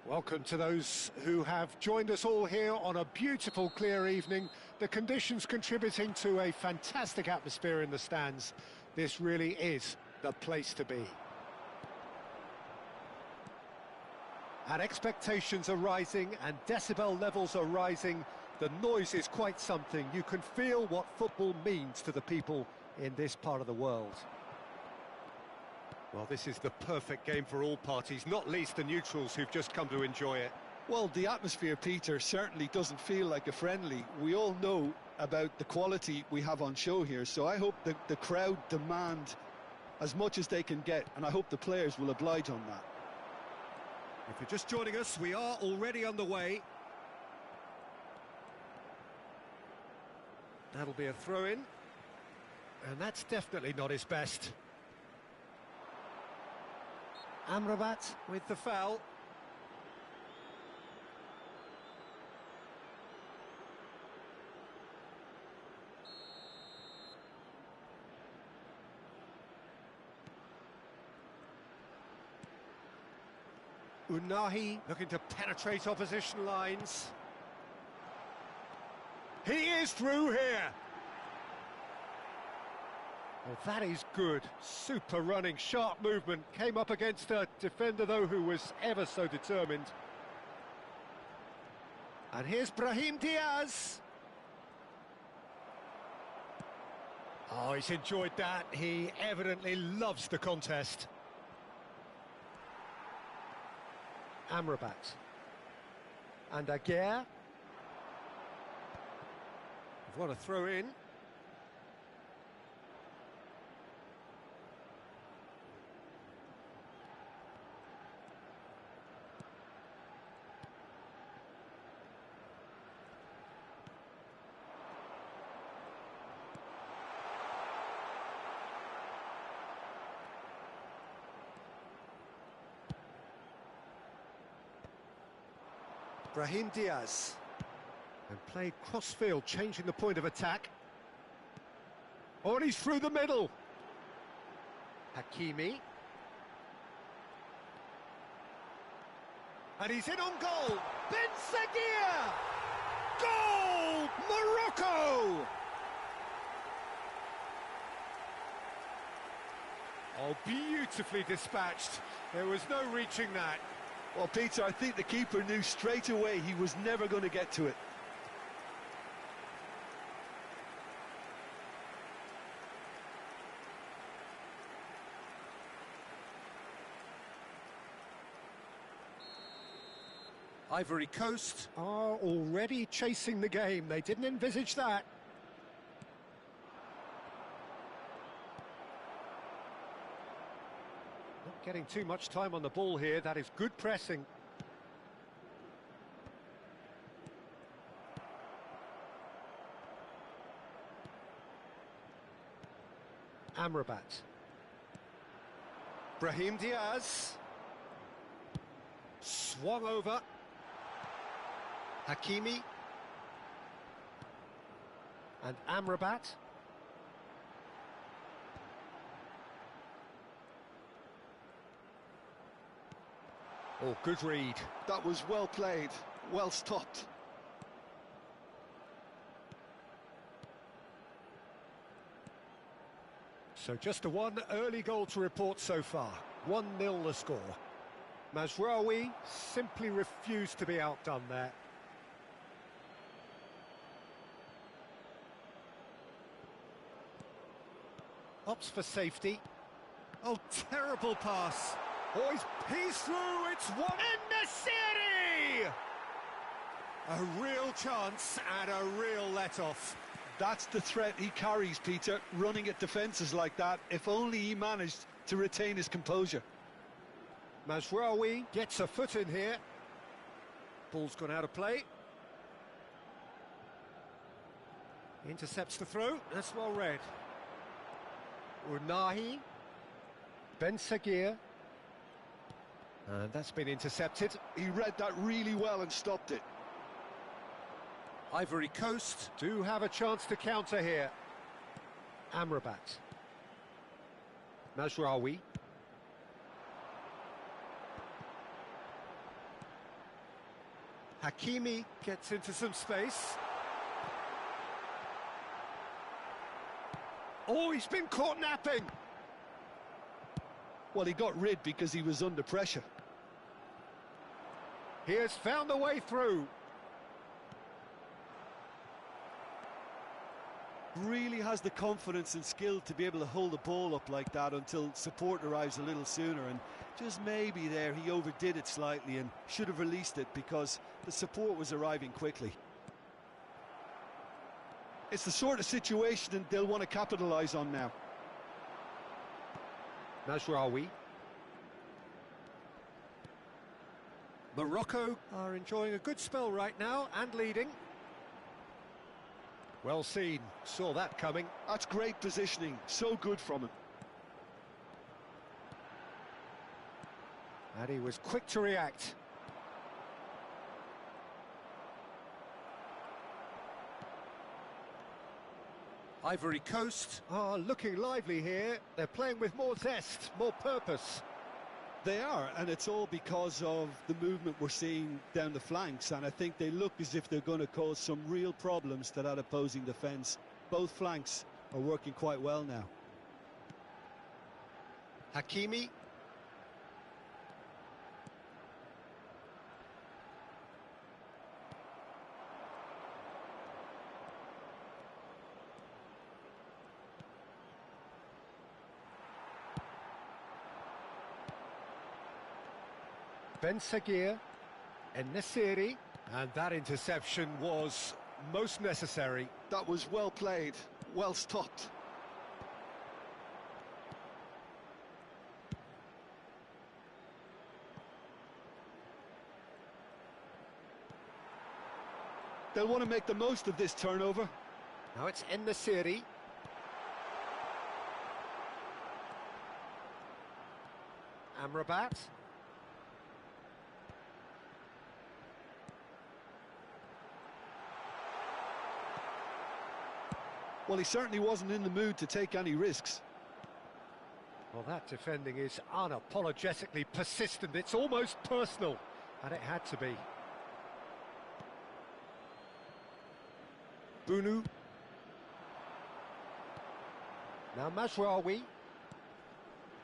Welcome to those who have joined us all here on a beautiful, clear evening. The conditions contributing to a fantastic atmosphere in the stands. This really is the place to be. And expectations are rising and decibel levels are rising. The noise is quite something. You can feel what football means to the people in this part of the world. Well, this is the perfect game for all parties, not least the neutrals who've just come to enjoy it. Well, the atmosphere, Peter, certainly doesn't feel like a friendly. We all know about the quality we have on show here, so I hope that the crowd demand as much as they can get, and I hope the players will oblige on that. If you're just joining us, we are already on the way. That'll be a throw-in, and that's definitely not his best. Amrabat with the foul. Unahi looking to penetrate opposition lines. He is through here. Well, that is good. Super running, sharp movement. Came up against a defender, though, who was ever so determined. And here's Brahim Diaz. Oh, he's enjoyed that. He evidently loves the contest. Amrabat. And Aguirre. What a throw in. Brahim Diaz, and played cross-field, changing the point of attack. Oh, and he's through the middle. Hakimi. And he's in on goal. Ben Seguir! Goal! Morocco! Oh, beautifully dispatched. There was no reaching that. Well, Peter, I think the keeper knew straight away he was never going to get to it. Ivory Coast are already chasing the game. They didn't envisage that. Not getting too much time on the ball here. That is good pressing. Amrabat. Brahim Diaz. Swung over. Hakimi. And Amrabat. Oh, good read. That was well played, well stopped. So just the one early goal to report so far. 1-0 the score. Mazraoui simply refused to be outdone there. Opts for safety. Oh, terrible pass. Oh, he's through, it's one in the city! A real chance and a real let-off. That's the threat he carries, Peter, running at defences like that, if only he managed to retain his composure. Mazraoui gets a foot in here. Ball's gone out of play. Intercepts the throw, that's well read. Unahi. Ben Seguir. And that's been intercepted. He read that really well and stopped it. Ivory Coast do have a chance to counter here. Amrabat. Hakimi gets into some space. Oh, he's been caught napping. Well, he got rid because he was under pressure. He has found a way through. Really has the confidence and skill to be able to hold the ball up like that until support arrives a little sooner, and just maybe there he overdid it slightly and should have released it because the support was arriving quickly. It's the sort of situation they'll want to capitalise on now. Mazraoui. Morocco are enjoying a good spell right now and leading. Well seen, saw that coming. That's great positioning, so good from him. And he was quick to react. Ivory Coast are looking lively here. They're playing with more zest, more purpose. They are, and it's all because of the movement we're seeing down the flanks, and I think they look as if they're going to cause some real problems to that opposing defence. Both flanks are working quite well now. Hakimi. Ben Seguir, En-Nesyri, and that interception was most necessary. That was well played, well stopped. They'll want to make the most of this turnover. Now it's En-Nesyri. Amrabat. Well, he certainly wasn't in the mood to take any risks. Well, that defending is unapologetically persistent. It's almost personal, and it had to be. Bunu. Now Mazraoui.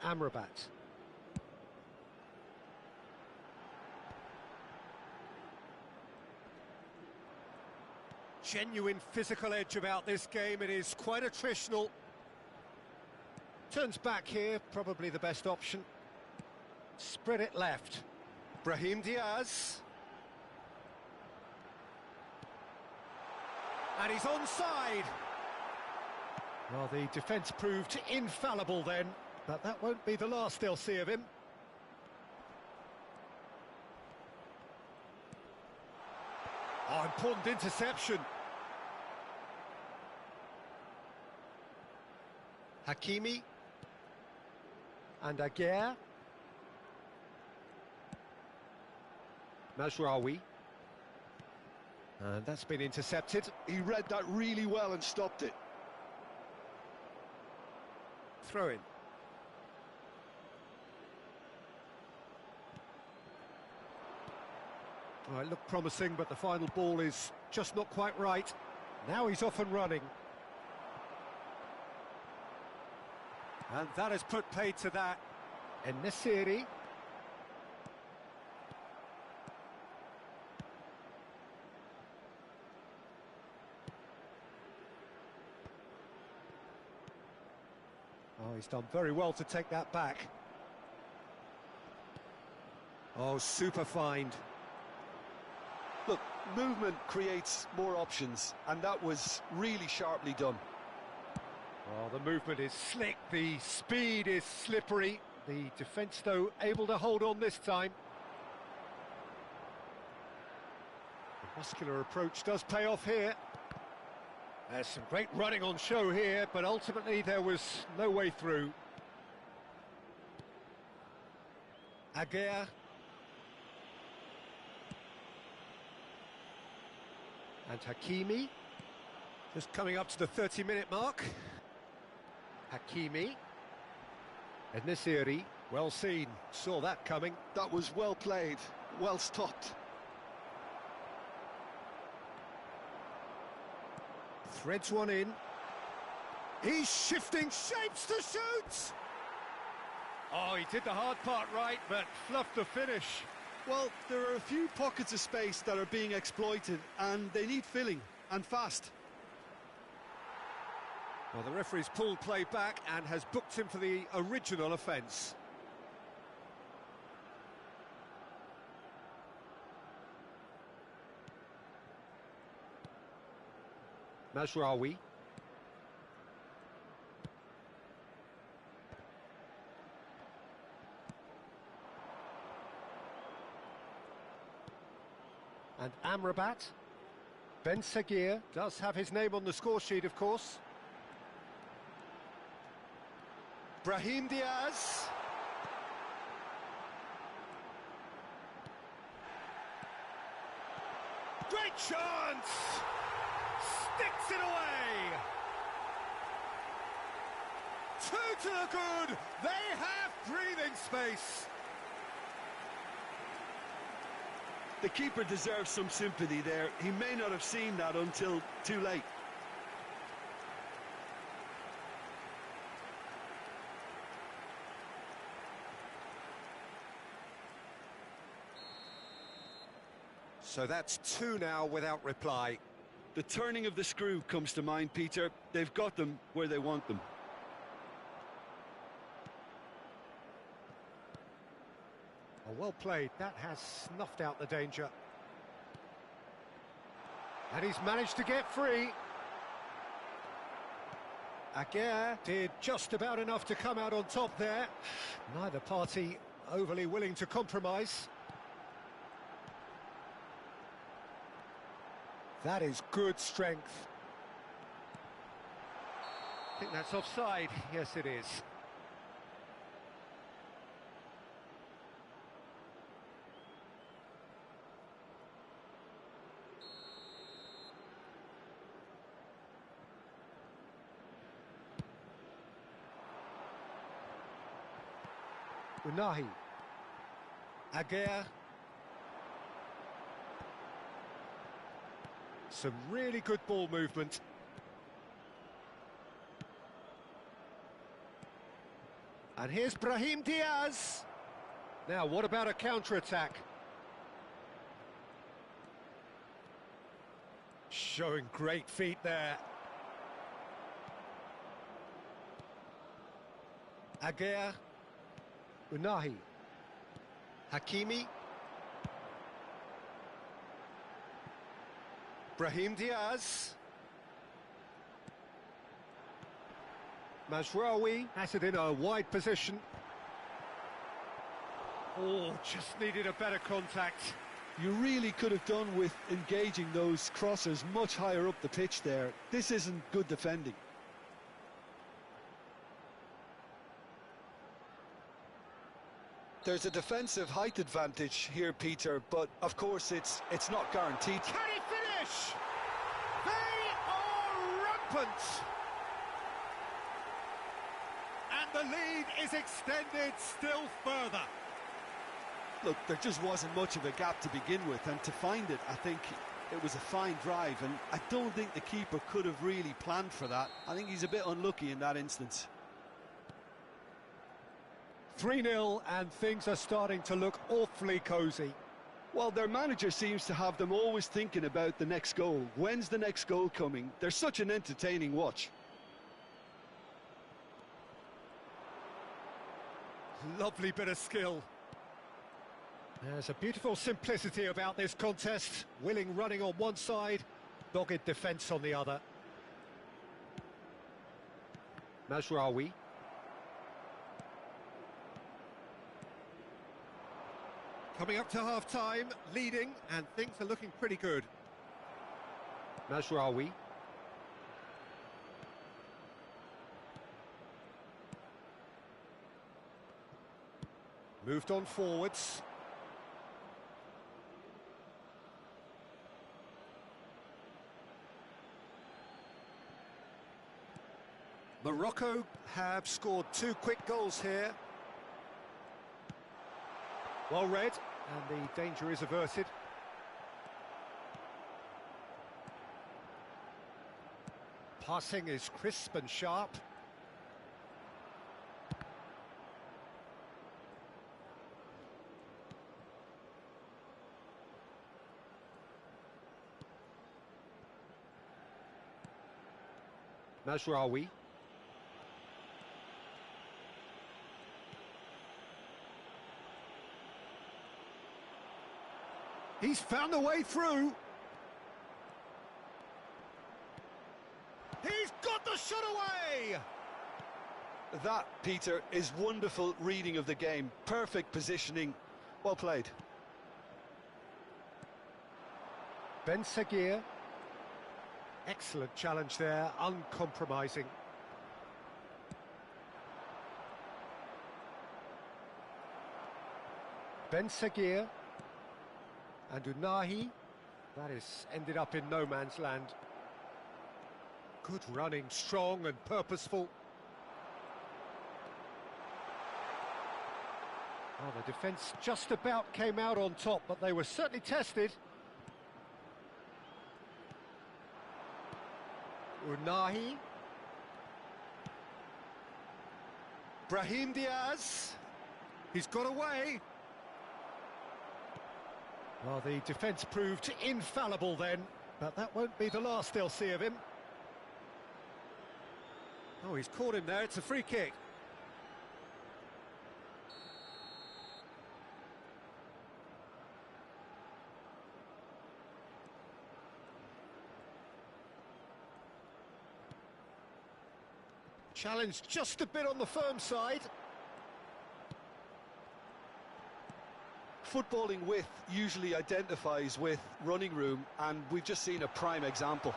Amrabat. Genuine physical edge about this game. It is quite attritional. Turns back here, probably the best option. Spread it left. Brahim Diaz. And he's onside. Well, the defence proved infallible then, but that won't be the last they'll see of him. Oh, important interception. Hakimi. And Aguirre. Mazraoui. And that's been intercepted. He read that really well and stopped it. Throw in. Oh, it looked promising, but the final ball is just not quite right. Now he's off and running. And that has put paid to that. En-Nesyri. Oh, he's done very well to take that back. Oh, super find. Look, movement creates more options, and that was really sharply done. Oh, the movement is slick, the speed is slippery. The defence, though, able to hold on this time. The muscular approach does pay off here. There's some great running on show here, but ultimately there was no way through. Aguirre. And Hakimi. Just coming up to the 30-minute mark. Hakimi. En-Nesyri. Well seen. Saw that coming. That was well played, well stopped. Threads one in. He's shifting shapes to shoot! Oh, he did the hard part right, but fluffed the finish. Well, there are a few pockets of space that are being exploited, and they need filling, and fast. Well, the referee's pulled play back and has booked him for the original offence. Mazraoui. And Amrabat. Ben Seguir does have his name on the score sheet, of course. Brahim Diaz. Great chance! Sticks it away! Two to the good! They have breathing space! The keeper deserves some sympathy there. He may not have seen that until too late. So that's two now without reply. The turning of the screw comes to mind, Peter. They've got them where they want them. Oh, well played. That has snuffed out the danger. And he's managed to get free. Aguirre did just about enough to come out on top there. Neither party overly willing to compromise. That is good strength. I think that's offside. Yes, it is. Unahi. Aguirre. Some really good ball movement. And here's Brahim Diaz. Now, what about a counter-attack? Showing great feet there. Aguirre. Unahi. Hakimi. Brahim Diaz. Mazraoui has it in a wide position. Oh, just needed a better contact. You really could have done with engaging those crossers much higher up the pitch there. This isn't good defending. There's a defensive height advantage here, Peter, but of course it's not guaranteed. Can he finish? They are rampant! And the lead is extended still further. Look, there just wasn't much of a gap to begin with, and to find it, I think it was a fine drive, and I don't think the keeper could have really planned for that. I think he's a bit unlucky in that instance. 3-0 and things are starting to look awfully cosy. Well, their manager seems to have them always thinking about the next goal. When's the next goal coming? They're such an entertaining watch. Lovely bit of skill. There's a beautiful simplicity about this contest. Willing running on one side, dogged defence on the other. Mazraoui. Coming up to half-time, leading, and things are looking pretty good. Mazraoui. Moved on forwards. Morocco have scored 2 quick goals here. Well read, and the danger is averted. passing is crisp and sharp. Mazraoui. He's found a way through. He's got the shot away! That, Peter, is wonderful reading of the game. Perfect positioning. Well played. Ben Seguir. Excellent challenge there, uncompromising. Ben Seguir. And Unahi. That is ended up in no man's land. Good running, strong and purposeful. Oh, the defence just about came out on top, but they were certainly tested. Unahi. Brahim Diaz. He's got away. Well, the defence proved infallible then, but that won't be the last they'll see of him. Oh, he's caught him there, it's a free kick. Challenge just a bit on the firm side. Footballing width usually identifies with running room, and we've just seen a prime example.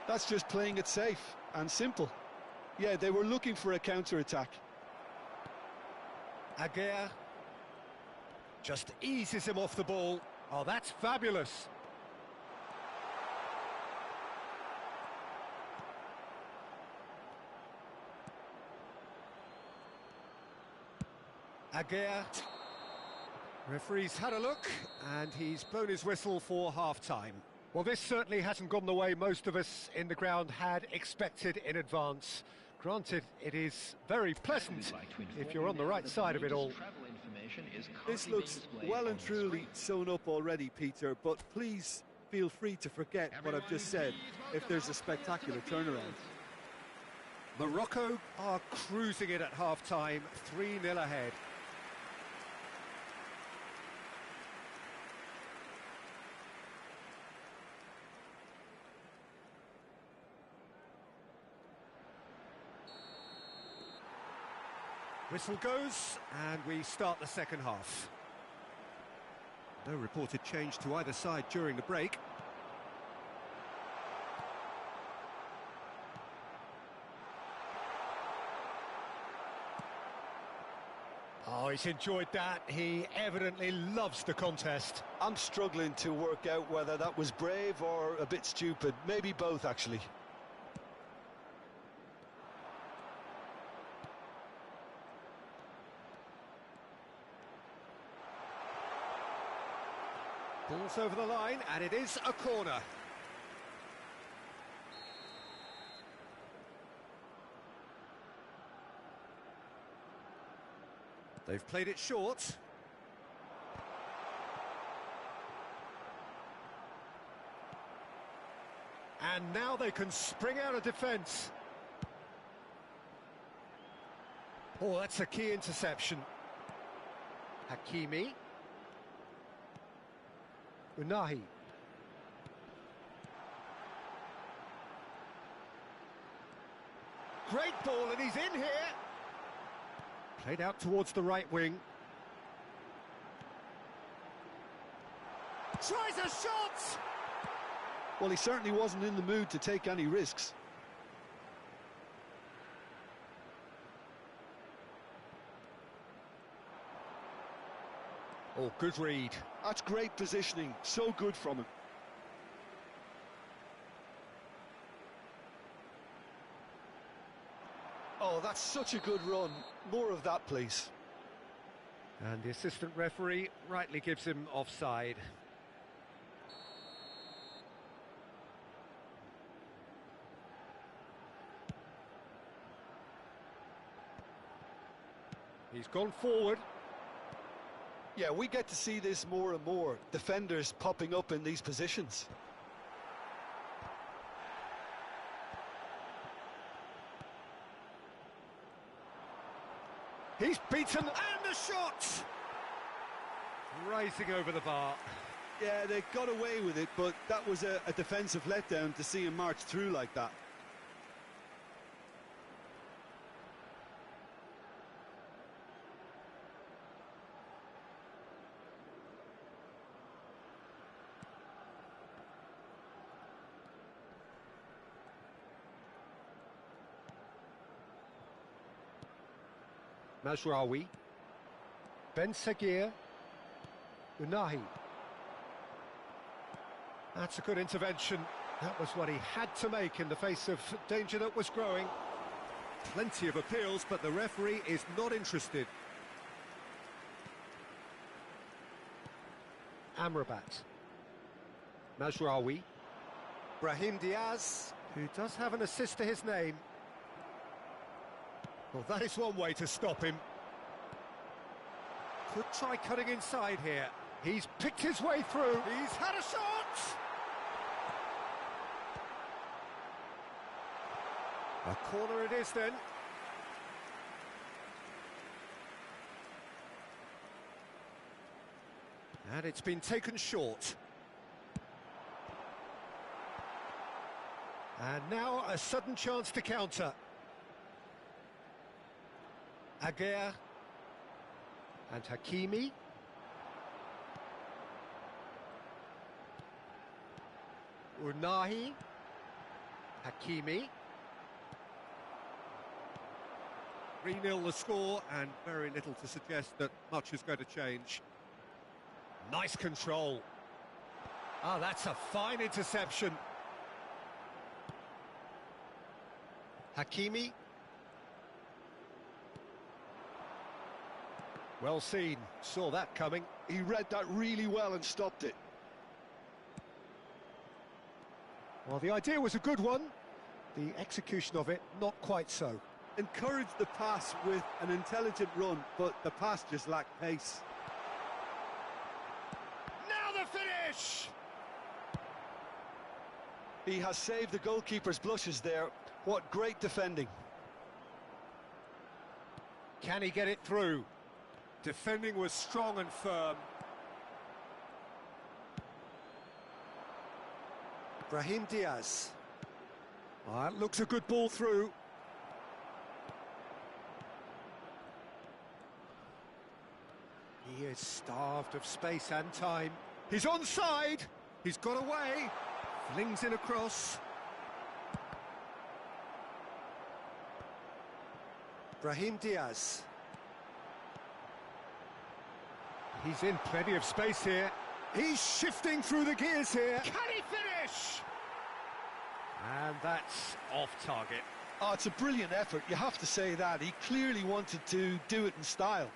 That's just playing it safe and simple. Yeah, they were looking for a counter-attack. Aguirre just eases him off the ball. Oh, that's fabulous. Aguirre. Referee's had a look, and he's blown his whistle for half-time. Well, this certainly hasn't gone the way most of us in the ground had expected in advance. Granted, it is very pleasant if you're on the right side of it all. This looks well and truly sewn up already, Peter, but please feel free to forget what I've just said if there's a spectacular turnaround. Morocco are cruising it at half-time, 3-0 ahead. Whistle goes, and we start the second half. No reported change to either side during the break. Oh, he's enjoyed that. He evidently loves the contest. I'm struggling to work out whether that was brave or a bit stupid. Maybe both, actually. Ball's over the line, and it is a corner. They've played it short. And now they can spring out of defence. Oh, that's a key interception. Hakimi. Unahi. Great ball, and he's in here. Played out towards the right wing. Tries a shot! Well, he certainly wasn't in the mood to take any risks. Oh, good read. That's great positioning, so good from him. Oh, that's such a good run. More of that, please. And the assistant referee rightly gives him offside. – He's gone forward. Yeah, we get to see this more and more. Defenders popping up in these positions. He's beaten, and the shot! Rising over the bar. Yeah, they got away with it, but that was a defensive letdown to see him march through like that. Mazraoui, Ben Seguir, Unahi. That's a good intervention. That was what he had to make in the face of danger that was growing. Plenty of appeals, but the referee is not interested. Amrabat. Mazraoui. Brahim Diaz, who does have an assist to his name. Well, that is one way to stop him. Could try cutting inside here. He's picked his way through. He's had a shot! A corner it is then. And it's been taken short. And now a sudden chance to counter. Aguirre and Hakimi. Unahi. Hakimi. 3-0 the score, and very little to suggest that much is going to change. Nice control. Ah, that's a fine interception. Hakimi. Well seen, saw that coming. He read that really well and stopped it. Well, the idea was a good one. The execution of it, not quite so. Encouraged the pass with an intelligent run, but the pass just lacked pace. Now the finish! He has saved the goalkeeper's blushes there. What great defending. Can he get it through? Defending was strong and firm. Brahim Diaz. That looks a good ball through. He is starved of space and time. He's onside. He's got away. Flings in across. Brahim Diaz. He's in plenty of space here. He's shifting through the gears here. Can he finish? And that's off target. Oh, it's a brilliant effort, you have to say that. He clearly wanted to do it in style.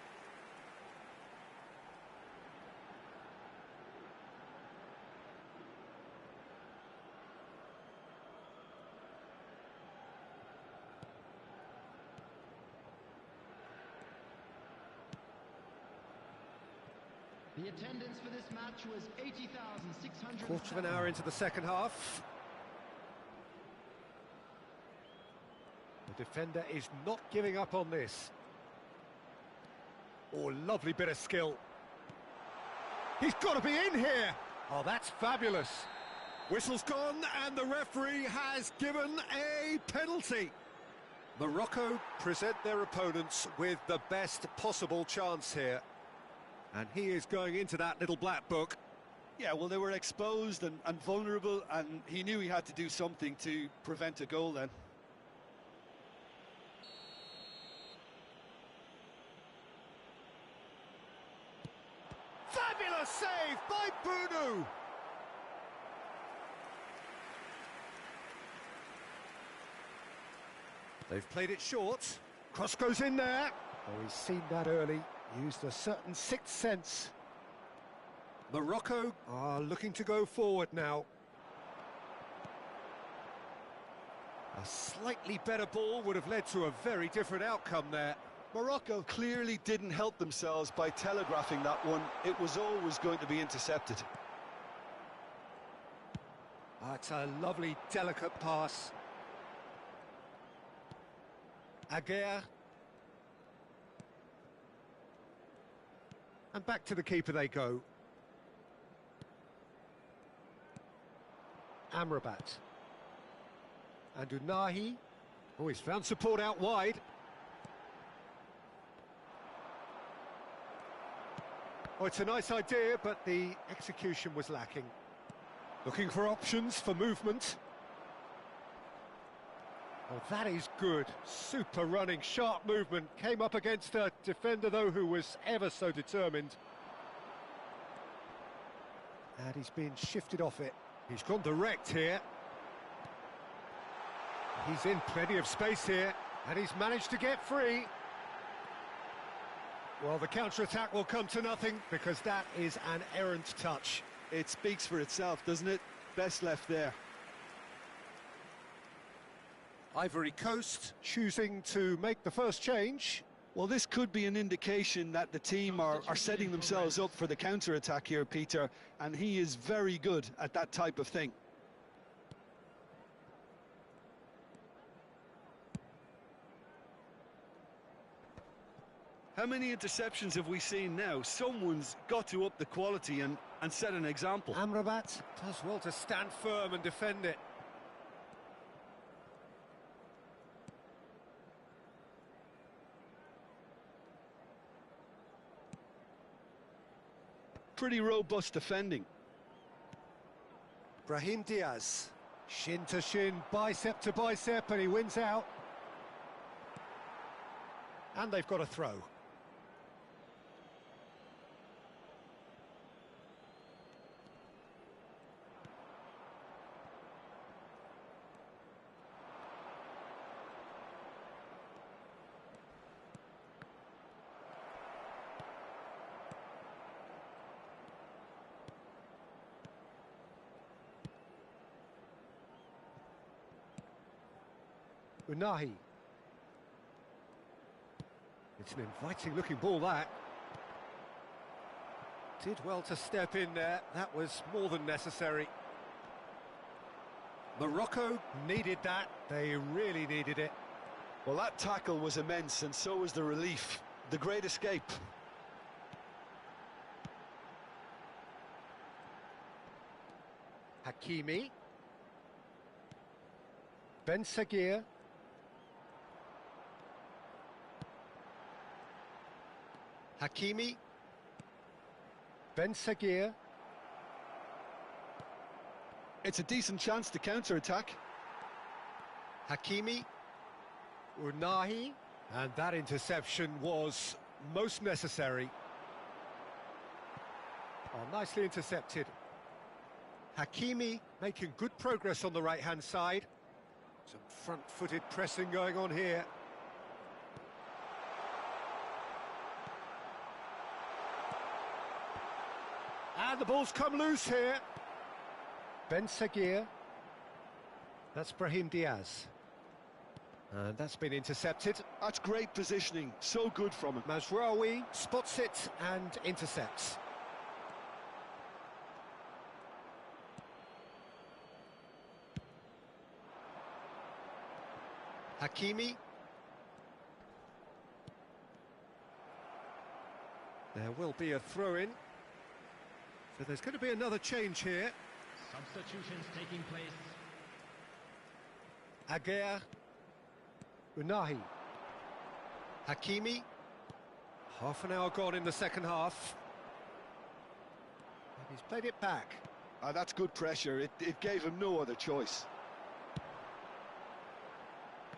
The attendance for this match was 80,600. Quarter of an hour into the second half. The defender is not giving up on this. Oh, lovely bit of skill. He's got to be in here. Oh, that's fabulous. Whistle's gone and the referee has given a penalty. Morocco present their opponents with the best possible chance here. And he is going into that little black book. Yeah, well, they were exposed and vulnerable, and he knew he had to do something to prevent a goal then. Fabulous save by Bunu! They've played it short. Cross goes in there. Oh, he's seen that early. Used a certain sixth sense. Morocco are looking to go forward now. A slightly better ball would have led to a very different outcome there. Morocco clearly didn't help themselves by telegraphing that one. It was always going to be intercepted. That's a lovely, delicate pass. Aguirre. And back to the keeper they go. Amrabat. And Unahi. Oh, he's found support out wide. Oh, it's a nice idea, but the execution was lacking. Looking for options for movement. Oh, that is good. Super running, sharp movement. Came up against a defender, though, who was ever so determined. And he's been shifted off it. He's gone direct here. He's in plenty of space here, and he's managed to get free. Well, the counter-attack will come to nothing, because that is an errant touch. It speaks for itself, doesn't it? Best left there. Ivory Coast choosing to make the first change. Well, this could be an indication that the team are setting themselves up for the counter-attack here, Peter, and he is very good at that type of thing. How many interceptions have we seen now? Someone's got to up the quality and set an example. Amrabat does well to stand firm and defend it. Pretty robust defending. Brahim Diaz, shin to shin, bicep to bicep, and he wins out. And they've got a throw. Unahi. It's an inviting looking ball, that. Did well to step in there, that was more than necessary. Morocco needed that, they really needed it. Well, that tackle was immense, and so was the relief. The great escape. Hakimi. Ben Sagir. Hakimi. Ben Sagir. It's a decent chance to counter-attack. Hakimi. Unahi. And that interception was most necessary. Oh, nicely intercepted. Hakimi making good progress on the right-hand side. Some front-footed pressing going on here. And the ball's come loose here. Ben Sagir. That's Brahim Diaz. And that's been intercepted. That's great positioning, so good from him. Mazraoui spots it and intercepts. Hakimi. There will be a throw-in. So there's going to be another change here. Substitutions taking place. Aguirre. Unahi. Hakimi. Half an hour gone in the second half. And he's played it back. That's good pressure. It gave him no other choice.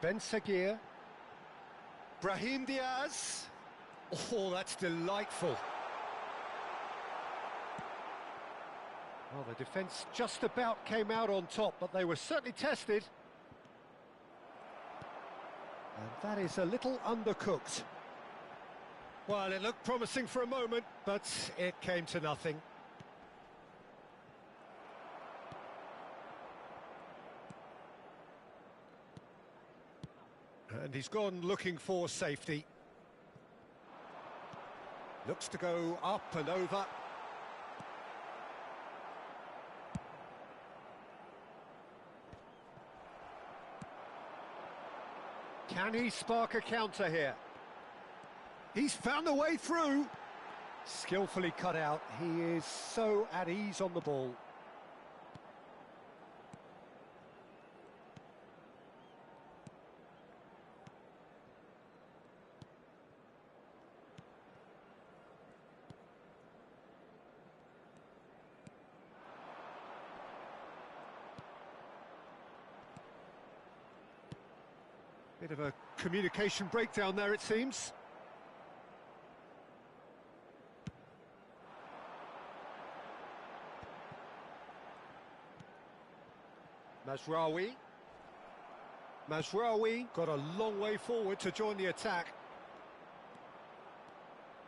Ben Sagir. Brahim Diaz. Oh, that's delightful. Well, the defence just about came out on top, but they were certainly tested. And that is a little undercooked. Well, it looked promising for a moment, but it came to nothing. And he's gone looking for safety. Looks to go up and over. Can he spark a counter here? He's found a way through. Skillfully cut out. He is so at ease on the ball. Bit of a communication breakdown there, it seems. Mazraoui got a long way forward to join the attack.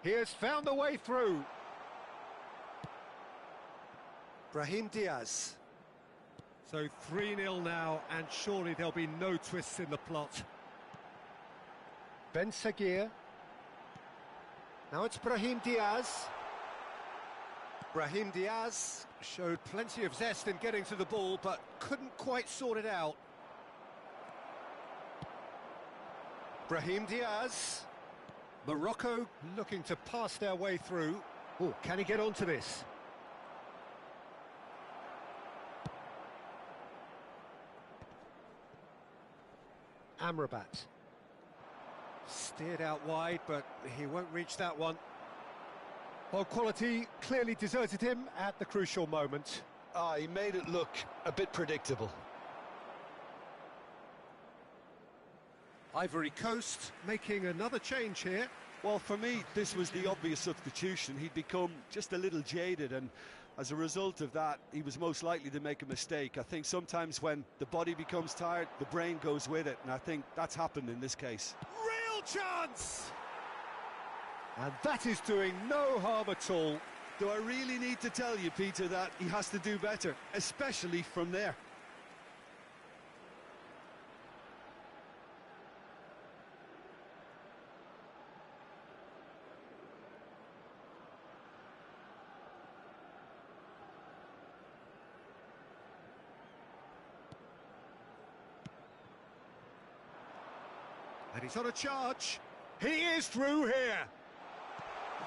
He has found a way through. Brahim Diaz. So 3-0 now, and surely there'll be no twists in the plot. Ben Seguir. Now it's Brahim Diaz. Brahim Diaz showed plenty of zest in getting to the ball, but couldn't quite sort it out. Brahim Diaz. Morocco looking to pass their way through. Oh, can he get onto this? Amrabat. Steered out wide, but he won't reach that one. Well, quality clearly deserted him at the crucial moment. He made it look a bit predictable. Ivory Coast making another change here. Well, for me, this was the obvious substitution. He'd become just a little jaded, and as a result of that, he was most likely to make a mistake. I think sometimes when the body becomes tired, the brain goes with it, and I think that's happened in this case. Real chance! And that is doing no harm at all. Do I really need to tell you, Peter, that he has to do better, especially from there? And he's on a charge. He is through here.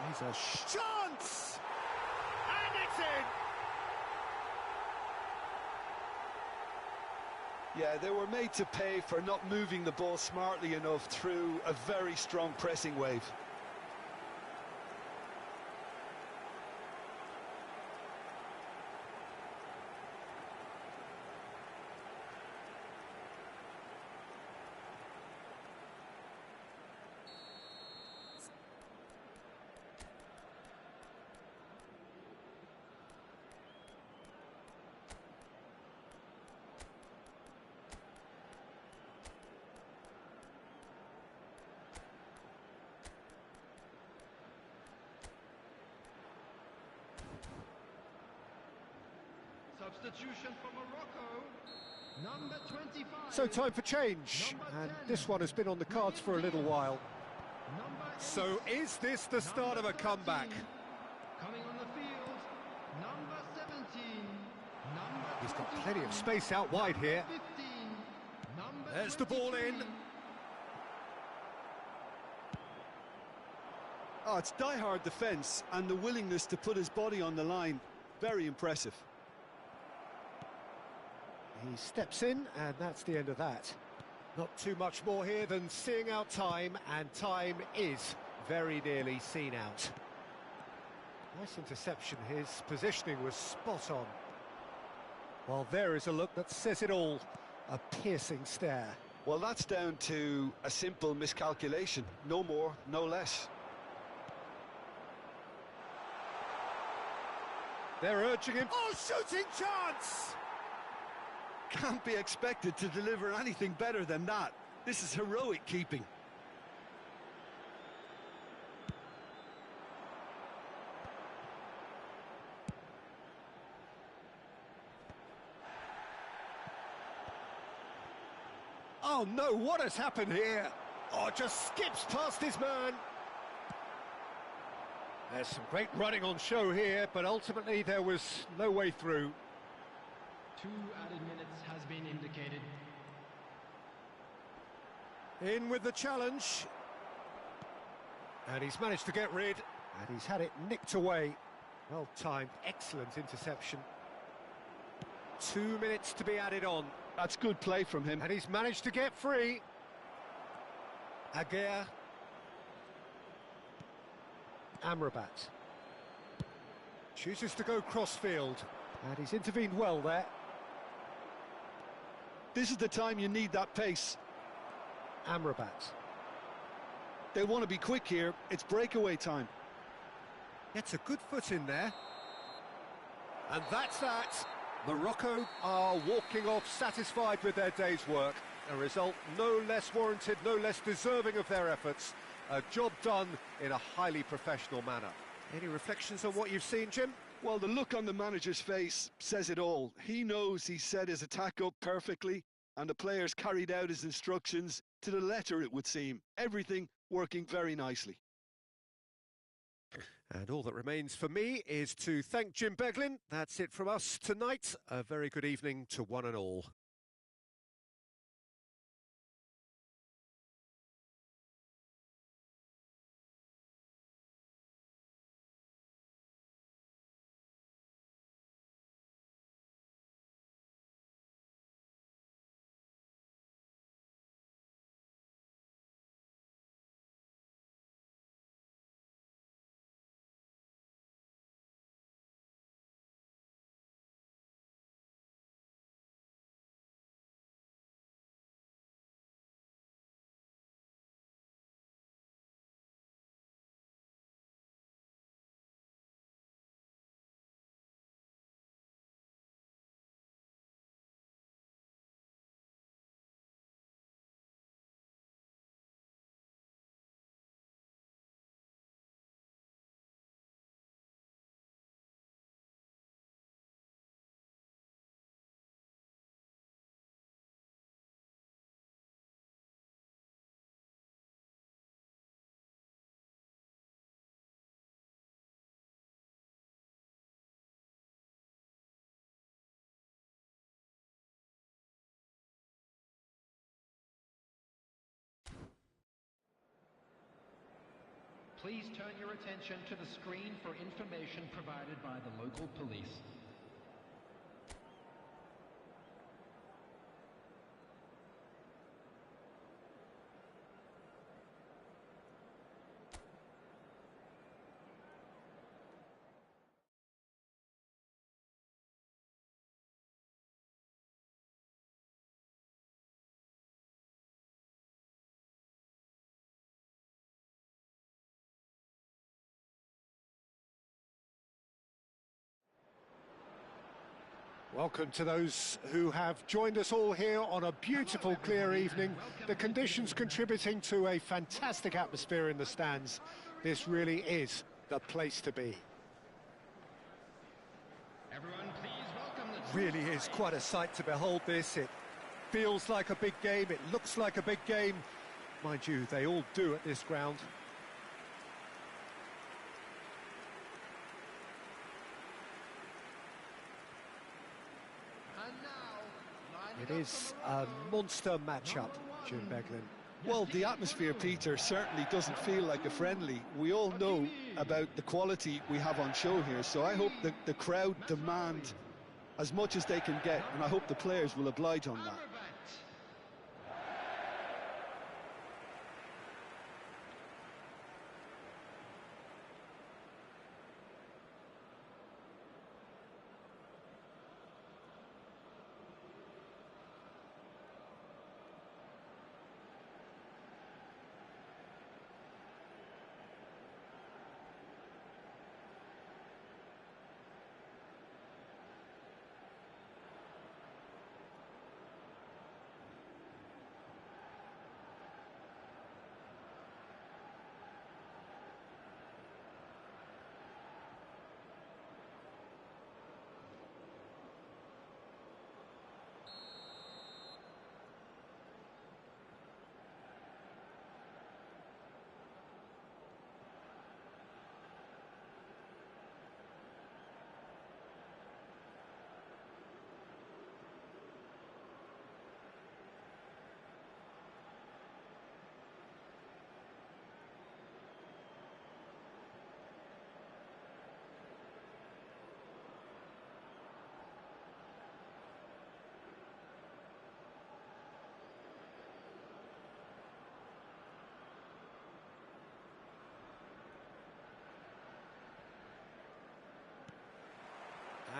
He's a chance! And it's in! Yeah, they were made to pay for not moving the ball smartly enough through a very strong pressing wave. Substitution for Morocco, number 25. So time for change, and this one has been on the cards for a little while. So is this the start of a comeback? Coming on the field, number 17. He's got plenty of space out wide here. 15, number There's the ball in. Oh, it's die-hard defence and the willingness to put his body on the line. Very impressive. He steps in, and that's the end of that. Not too much more here than seeing out time, and time is very nearly seen out. Nice interception. His positioning was spot on. Well, there is a look that says it all. A piercing stare. Well, that's down to a simple miscalculation. No more, no less. They're urging him. Oh, shooting chance! Can't be expected to deliver anything better than that. This is heroic keeping. Oh no, what has happened here? Oh, just skips past his man. There's some great running on show here, but ultimately there was no way through. 2 added minutes has been indicated. In with the challenge. And he's managed to get rid, and he's had it nicked away. Well timed, excellent interception. 2 minutes to be added on. That's good play from him. And he's managed to get free. Aguirre. Amrabat. Chooses to go crossfield. And he's intervened well there. This is the time you need that pace. Amrabat. They want to be quick here. It's breakaway time. Gets a good foot in there. And that's that. Morocco are walking off satisfied with their day's work. A result no less warranted, no less deserving of their efforts. A job done in a highly professional manner. Any reflections on what you've seen, Jim? Well, the look on the manager's face says it all. He knows he set his attack up perfectly, and the players carried out his instructions to the letter, it would seem. Everything working very nicely. And all that remains for me is to thank Jim Beglin. That's it from us tonight. A very good evening to one and all. Please turn your attention to the screen for information provided by the local police. Welcome to those who have joined us all here on a beautiful, clear evening. The conditions contributing to a fantastic atmosphere in the stands. This really is the place to be. Everyone, please welcome the Really is quite a sight to behold this. It feels like a big game, it looks like a big game. Mind you, they all do at this ground. It is a monster matchup, Jim Beglin. Well, the atmosphere, Peter, certainly doesn't feel like a friendly. We all know about the quality we have on show here, so I hope that the crowd demand as much as they can get, and I hope the players will oblige on that.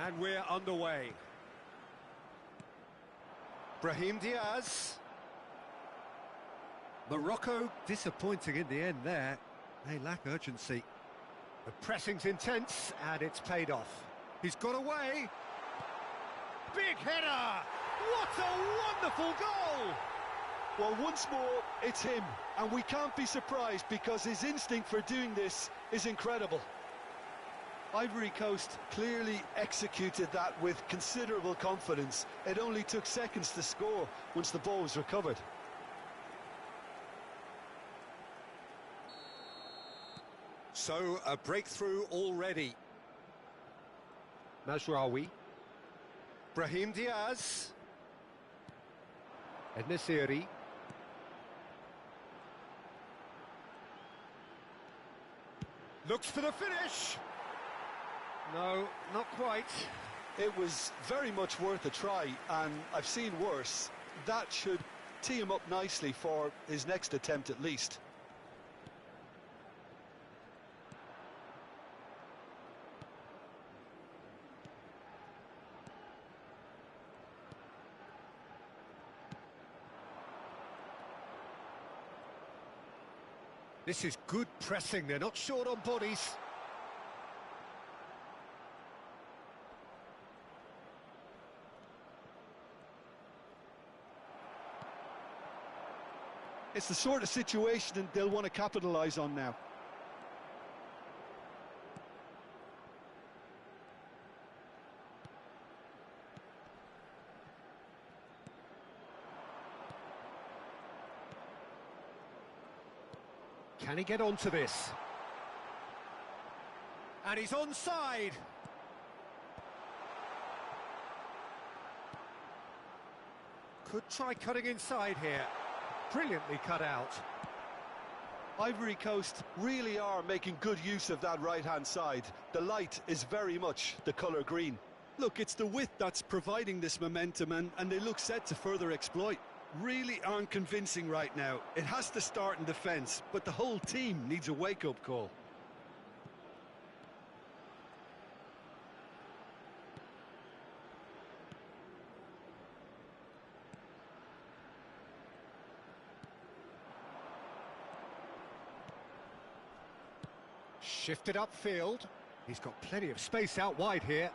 And we're underway. Brahim Diaz. Morocco disappointing in the end there. They lack urgency. The pressing's intense and it's paid off. He's got away. Big header! What a wonderful goal! Well, once more, it's him, and we can't be surprised because his instinct for doing this is incredible. Ivory Coast clearly executed that with considerable confidence. It only took seconds to score once the ball was recovered. So, a breakthrough already. Mazraoui. Brahim Diaz. El-Nesyri. Looks for the finish. No, not quite. It was very much worth a try, and I've seen worse. That should tee him up nicely for his next attempt at least. This is good pressing, they're not short on bodies. It's the sort of situation that they'll want to capitalise on now. Can he get onto this? And he's onside. Could try cutting inside here. Brilliantly cut out. Ivory Coast really are making good use of that right-hand side. The light is very much the colour green. Look, it's the width that's providing this momentum, and they look set to further exploit. Really aren't convincing right now. It has to start in defence, but the whole team needs a wake-up call. Shifted upfield. He's got plenty of space out wide here.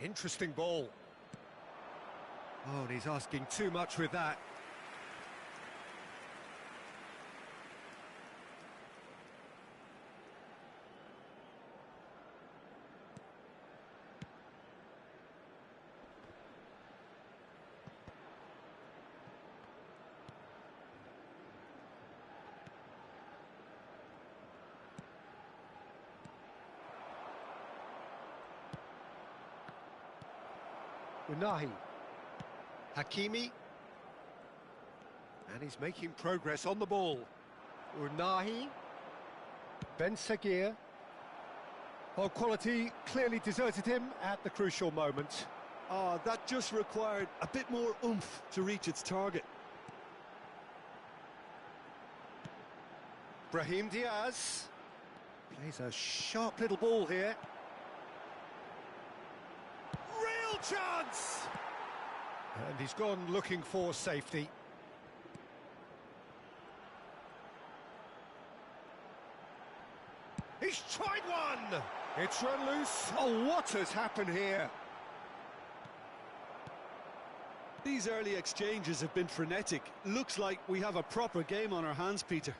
Interesting ball. Oh, and he's asking too much with that. Unahi. Hakimi. And he's making progress on the ball. Unahi. Ben Seguir. Well, quality clearly deserted him at the crucial moment. That just required a bit more oomph to reach its target. Brahim Diaz. Plays a sharp little ball here. Chance! And he's gone looking for safety. He's tried one! It's run loose. Oh, what has happened here? These early exchanges have been frenetic. Looks like we have a proper game on our hands, Peter.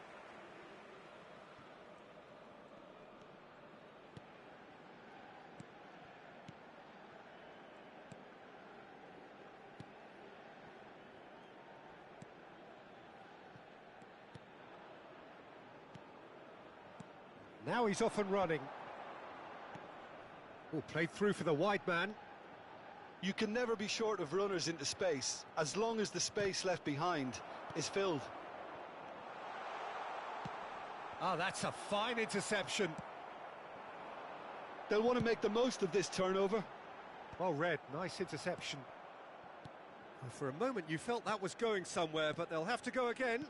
Now he's off and running. Oh, played through for the wide man. You can never be short of runners into space, as long as the space left behind is filled. Oh, that's a fine interception. They'll want to make the most of this turnover. Well read, nice interception. For a moment you felt that was going somewhere, but they'll have to go again.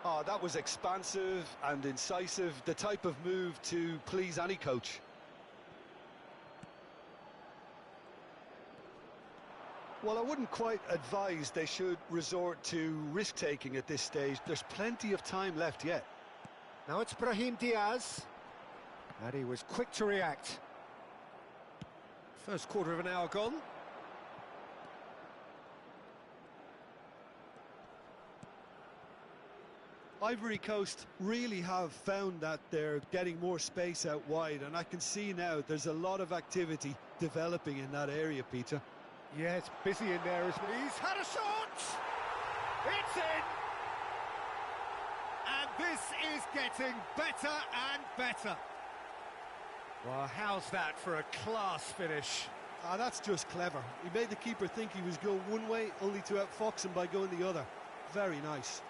Oh, that was expansive and incisive, the type of move to please any coach. Well, I wouldn't quite advise they should resort to risk-taking at this stage. There's plenty of time left yet. Now it's Brahim Diaz. And he was quick to react. First quarter of an hour gone. Ivory Coast really have found that they're getting more space out wide, and I can see now there's a lot of activity developing in that area, Peter. Yeah, it's busy in there as well. He's had a shot! It's in! And this is getting better and better. Well, how's that for a class finish? Ah, that's just clever. He made the keeper think he was going one way, only to outfox him by going the other. Very nice.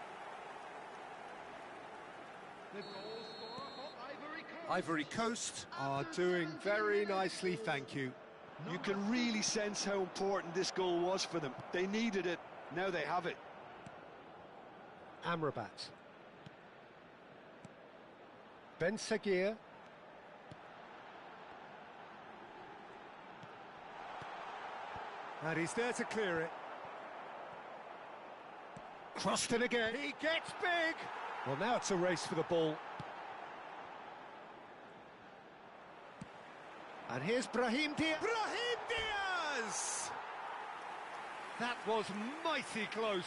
Ivory Coast are doing very nicely, thank you. You can really sense how important this goal was for them. They needed it, now they have it. Amrabat. Ben Seguir. And he's there to clear it. Crossed it again. He gets big. Well, now it's a race for the ball. And here's Brahim Diaz. Brahim Diaz! That was mighty close.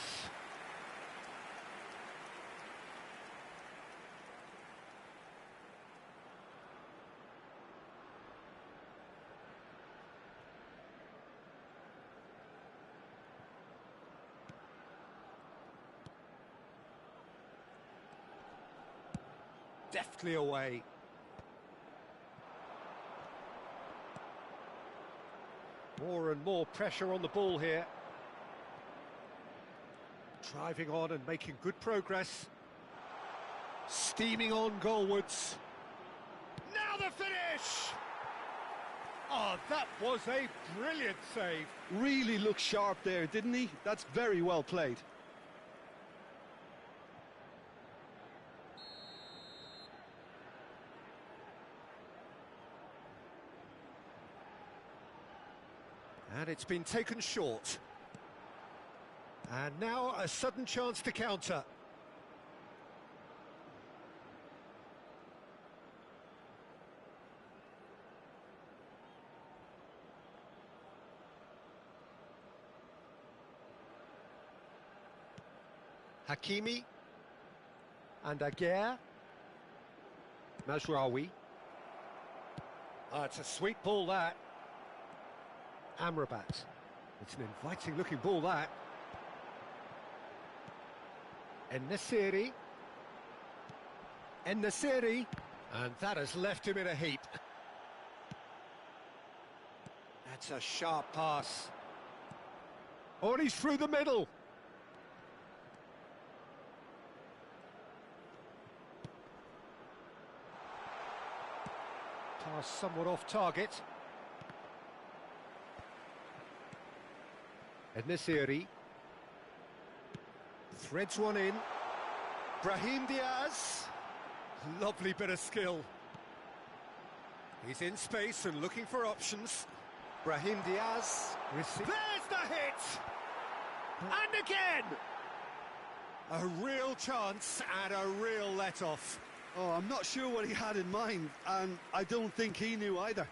Deftly away. More and more pressure on the ball here. Driving on and making good progress. Steaming on goalwards. Now the finish! Oh, that was a brilliant save. Really looked sharp there, didn't he? That's very well played. And it's been taken short. And now a sudden chance to counter. Hakimi. And Aguirre. Mazraoui. It's a sweet ball, that. Amrabat. It's an inviting looking ball, that. En-Nesyri. En-Nesyri. And that has left him in a heap. That's a sharp pass. Oh, and he's through the middle. Pass somewhat off target. En-Nesyri threads one in. Brahim Diaz. Lovely bit of skill. He's in space and looking for options. Brahim Diaz. There's the hit! And again! A real chance and a real let-off. Oh, I'm not sure what he had in mind, and I don't think he knew either.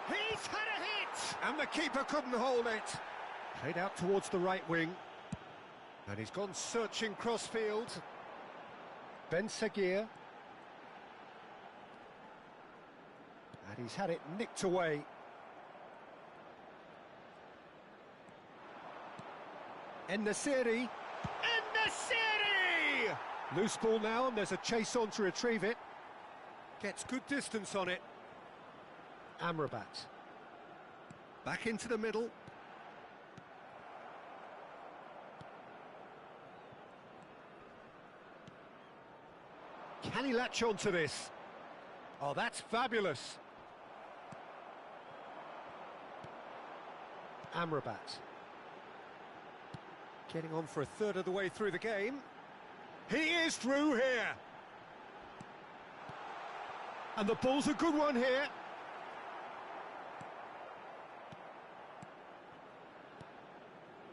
He's had a hit! And the keeper couldn't hold it. Played out towards the right wing. And he's gone searching crossfield. Ben Seguir. And he's had it nicked away. En-Nesyri. En-Nesyri! Loose ball now, and there's a chase on to retrieve it. Gets good distance on it. Amrabat. Back into the middle. Can he latch on to this? Oh, that's fabulous. Amrabat. Getting on for a third of the way through the game. He is through here. And the ball's a good one here.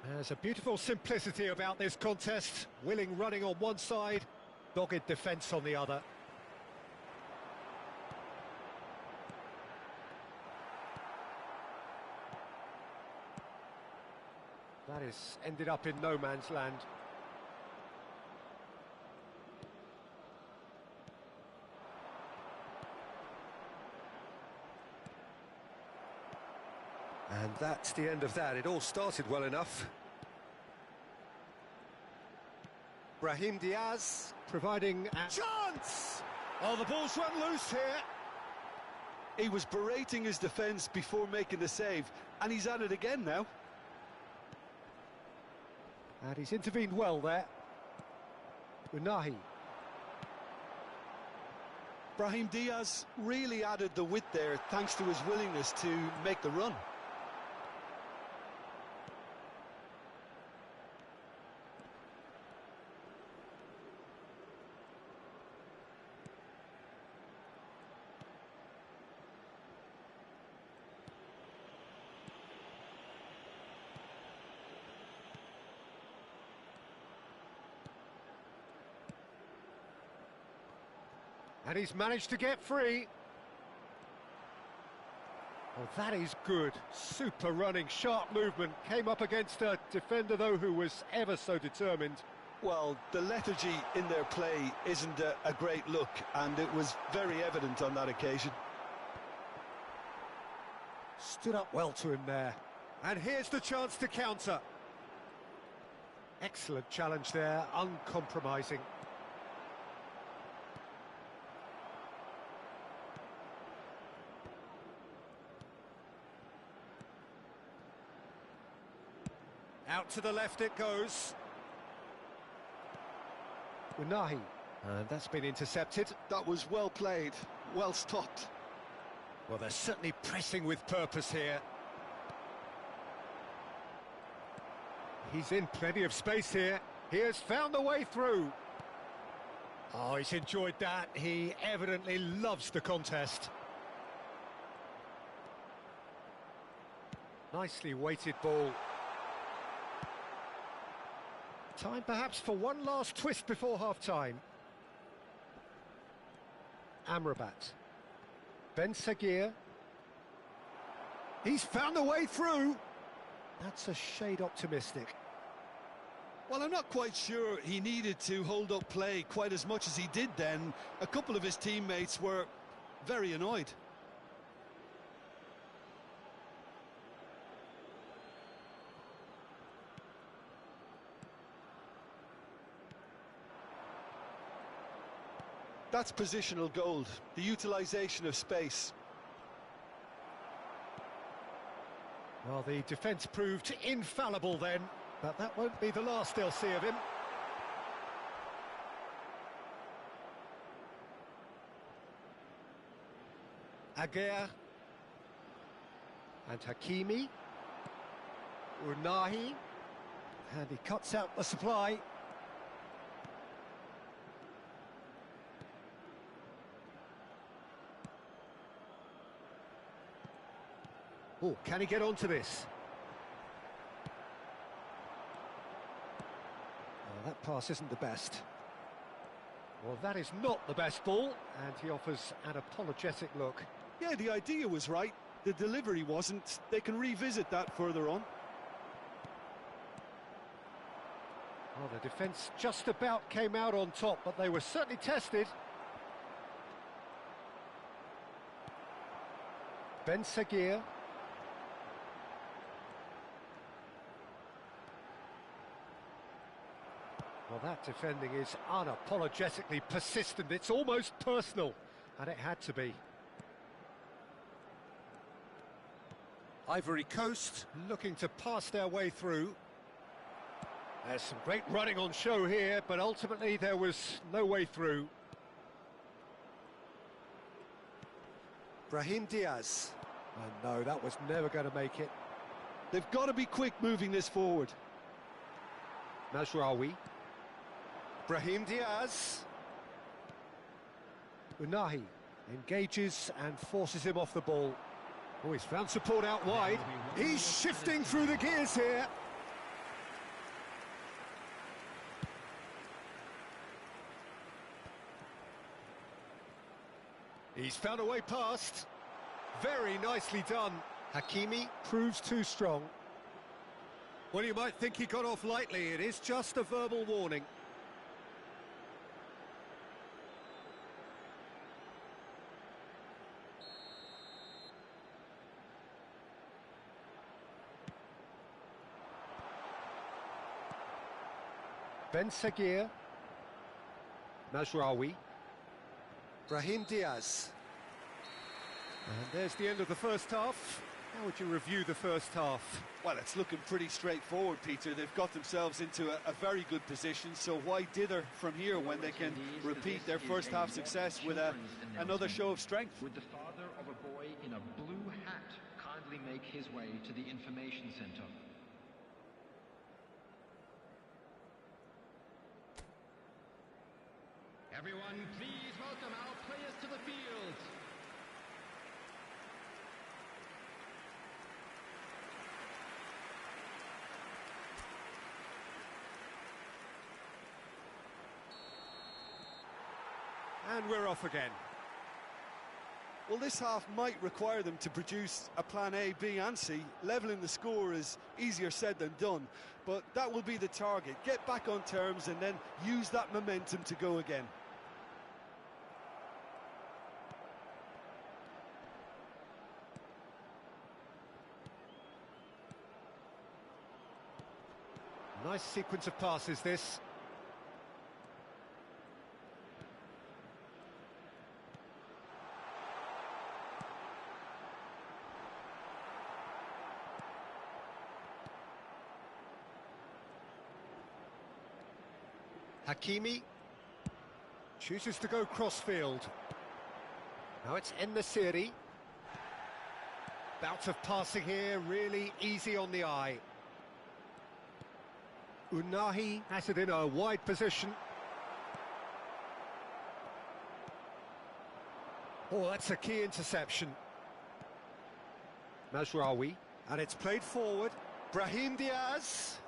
There's a beautiful simplicity about this contest. Willing running on one side, dogged defence on the other. That is ended up in no man's land. And that's the end of that. It all started well enough. Brahim Diaz providing a chance! Oh, the ball's run loose here. He was berating his defence before making the save, and he's at it again now. And he's intervened well there. Unahi. Brahim Diaz really added the width there thanks to his willingness to make the run. And he's managed to get free. Oh, that is good. Super running, sharp movement. Came up against a defender, though, who was ever so determined. Well, the lethargy in their play isn't a great look, and it was very evident on that occasion. Stood up well to him there. And here's the chance to counter. Excellent challenge there, uncompromising. Out to the left it goes. Unahi. And that's been intercepted. That was well played, well stopped. Well, they're certainly pressing with purpose here. He's in plenty of space here. He has found the way through. Oh, he's enjoyed that. He evidently loves the contest. Nicely weighted ball. Time perhaps for one last twist before half-time. Amrabat. Ben Sagir. He's found a way through. That's a shade optimistic. Well, I'm not quite sure he needed to hold up play quite as much as he did then. A couple of his teammates were very annoyed. That's positional gold, the utilisation of space. Well, the defence proved infallible then, but that won't be the last they'll see of him. Aguirre. And Hakimi. Unahi. And he cuts out the supply. Oh, can he get onto this? Oh, that pass isn't the best. Well, that is not the best ball, and he offers an apologetic look. Yeah, the idea was right, the delivery wasn't. They can revisit that further on. Well, the defence just about came out on top, but they were certainly tested. Ben Sagir. Well, that defending is unapologetically persistent. It's almost personal, and it had to be. Ivory Coast looking to pass their way through. There's some great running on show here, but ultimately there was no way through. Brahim Diaz. And no, that was never going to make it. They've got to be quick moving this forward. Mazraoui. Brahim Diaz. Unahi engages and forces him off the ball. Oh, he's found support out wide. He's shifting through the gears here. He's found a way past. Very nicely done. Hakimi proves too strong. Well, you might think he got off lightly. It is just a verbal warning. Ben Seguir. Mazraoui. Brahim Diaz. And there's the end of the first half. How would you review the first half? Well, it's looking pretty straightforward, Peter. They've got themselves into a very good position, so why dither from here when they can repeat their first half success with another show of strength? Would the father of a boy in a blue hat kindly make his way to the information center? Everyone, please welcome our players to the field. And we're off again. Well, this half might require them to produce a plan A, B and C. Levelling the score is easier said than done, but that will be the target. Get back on terms and then use that momentum to go again. Nice sequence of passes, this. Hakimi chooses to go crossfield. Now it's En-Nesyri. Bout of passing here, really easy on the eye. Unahi has it in a wide position. Oh, that's a key interception. Mazraoui, and it's played forward. Brahim Diaz.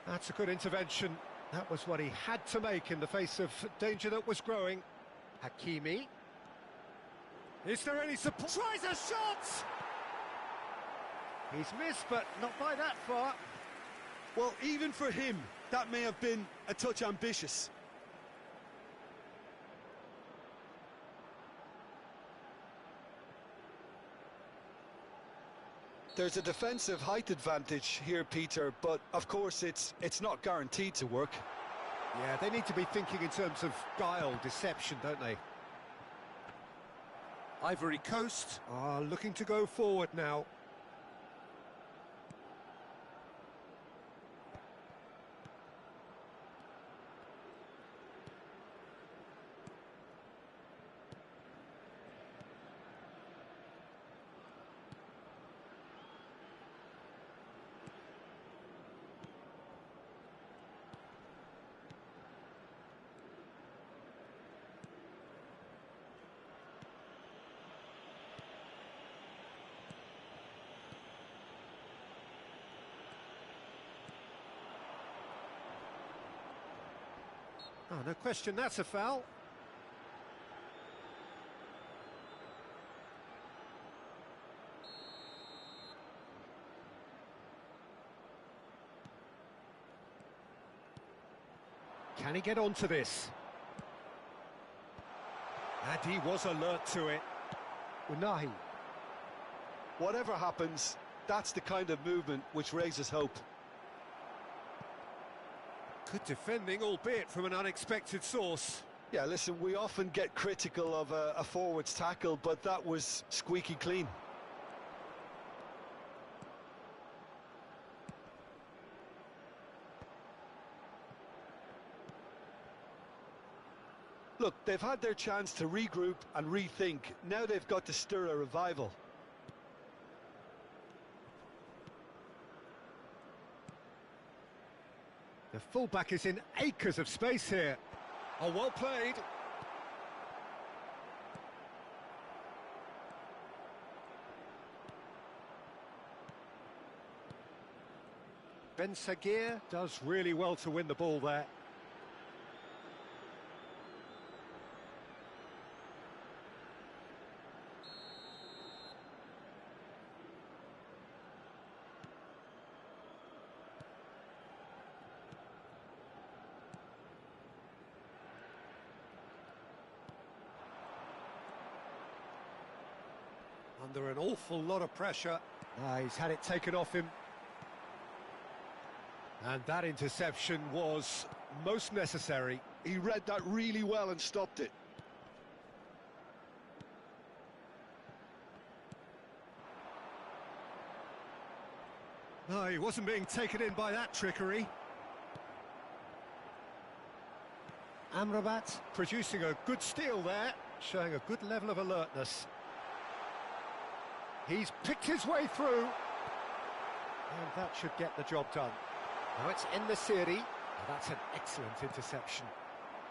That's a good intervention. That was what he had to make in the face of danger that was growing. Hakimi. Is there any support? Tries a shot! He's missed, but not by that far. Well, even for him, that may have been a touch ambitious. There's a defensive height advantage here, Peter, but of course it's not guaranteed to work. Yeah, they need to be thinking in terms of guile, deception, don't they? Ivory Coast are looking to go forward now. Oh, no question, that's a foul. Can he get onto this? And he was alert to it. Unahi. Whatever happens, That's the kind of movement which raises hope. Good defending, albeit from an unexpected source. Yeah, listen, we often get critical of a forward's tackle, but that was squeaky clean. Look, they've had their chance to regroup and rethink. Now they've got to stir a revival. The fullback is in acres of space here. Oh, well played. Ben Sagir does really well to win the ball there. Under an awful lot of pressure. He's had it taken off him. And that interception was most necessary. He read that really well and stopped it. No, he wasn't being taken in by that trickery. Amrabat producing a good steal there, showing a good level of alertness. He's picked his way through, and that should get the job done. Now it's En-Nesyri. That's an excellent interception.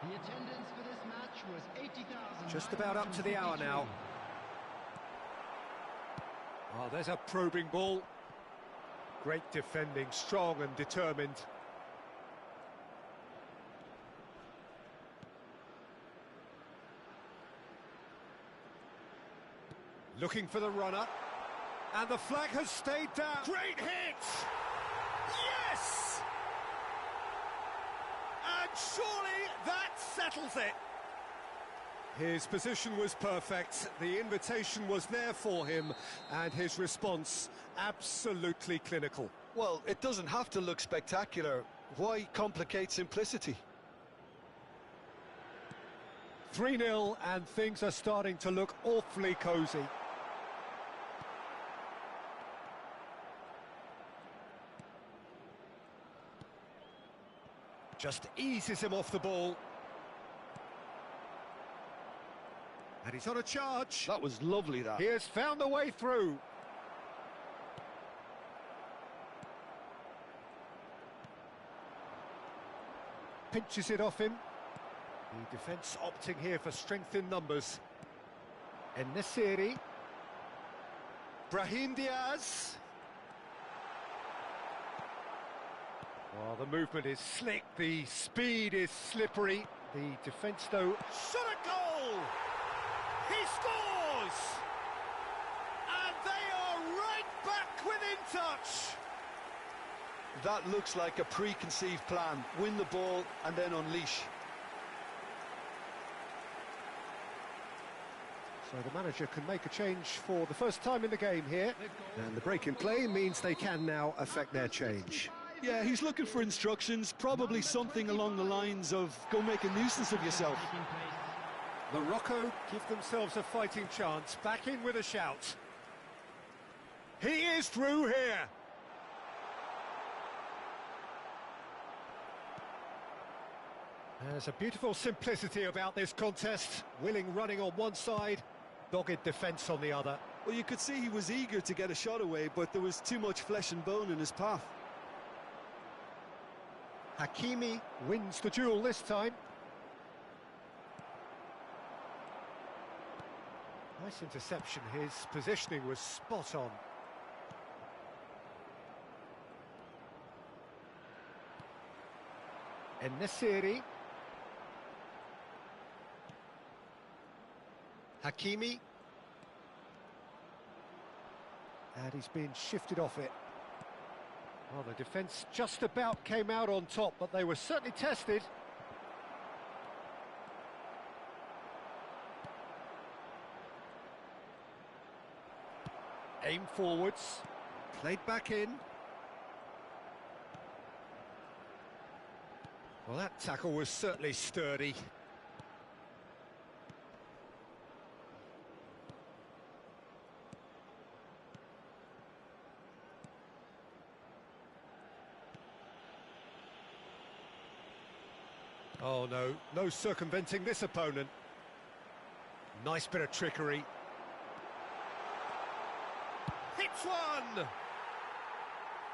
The attendance for this match was 80,000. Just about up to the hour now. Oh, there's a probing ball. Great defending, strong and determined. Looking for the runner. And the flag has stayed down. Great hit! Yes! And surely that settles it. His position was perfect, the invitation was there for him, and his response absolutely clinical. Well, it doesn't have to look spectacular. Why complicate simplicity? 3-0, and things are starting to look awfully cosy. Just eases him off the ball. And he's on a charge. That was lovely, that. He has found a way through. Pinches it off him. The defence opting here for strength in numbers. En-Nesyri. Brahim Diaz. Oh, the movement is slick, the speed is slippery. The defence, though, shot a goal! He scores! And they are right back within touch! That looks like a preconceived plan. Win the ball and then unleash. So the manager can make a change for the first time in the game here. And the break in play means they can now affect their change. Yeah, he's looking for instructions, probably something along the lines of go make a nuisance of yourself. Morocco give themselves a fighting chance, back in with a shout. He is through here. There's a beautiful simplicity about this contest. Willing running on one side, dogged defence on the other. Well, you could see he was eager to get a shot away, but there was too much flesh and bone in his path. Hakimi wins the duel this time. Nice interception, his positioning was spot on. En-Nesyri. Hakimi. And he's been shifted off it. Well, the defence just about came out on top, but they were certainly tested. Aim forwards. Played back in. Well, that tackle was certainly sturdy. Oh no, no circumventing this opponent. Nice bit of trickery. Hits one!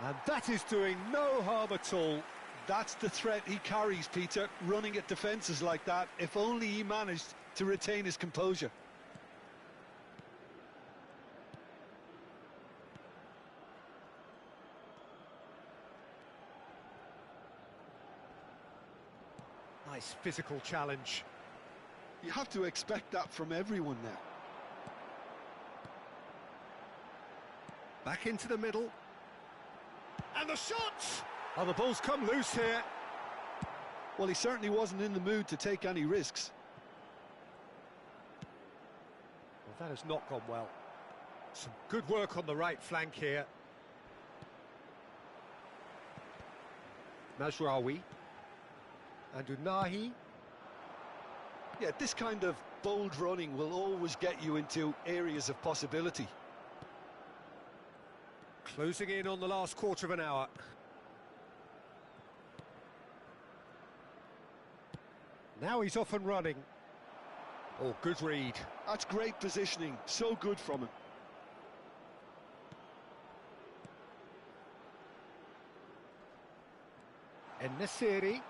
And that is doing no harm at all. That's the threat he carries, Peter, running at defences like that. If only he managed to retain his composure. Nice physical challenge. You have to expect that from everyone now. Back into the middle. And the shot! Oh, the ball's come loose here. Well, he certainly wasn't in the mood to take any risks. Well, that has not gone well. Some good work on the right flank here. Mazraoui. And Unahi. Yeah, this kind of bold running will always get you into areas of possibility. Closing in on the last quarter of an hour. Now he's off and running. Oh, good read. That's great positioning, so good from him. En-Nesyri.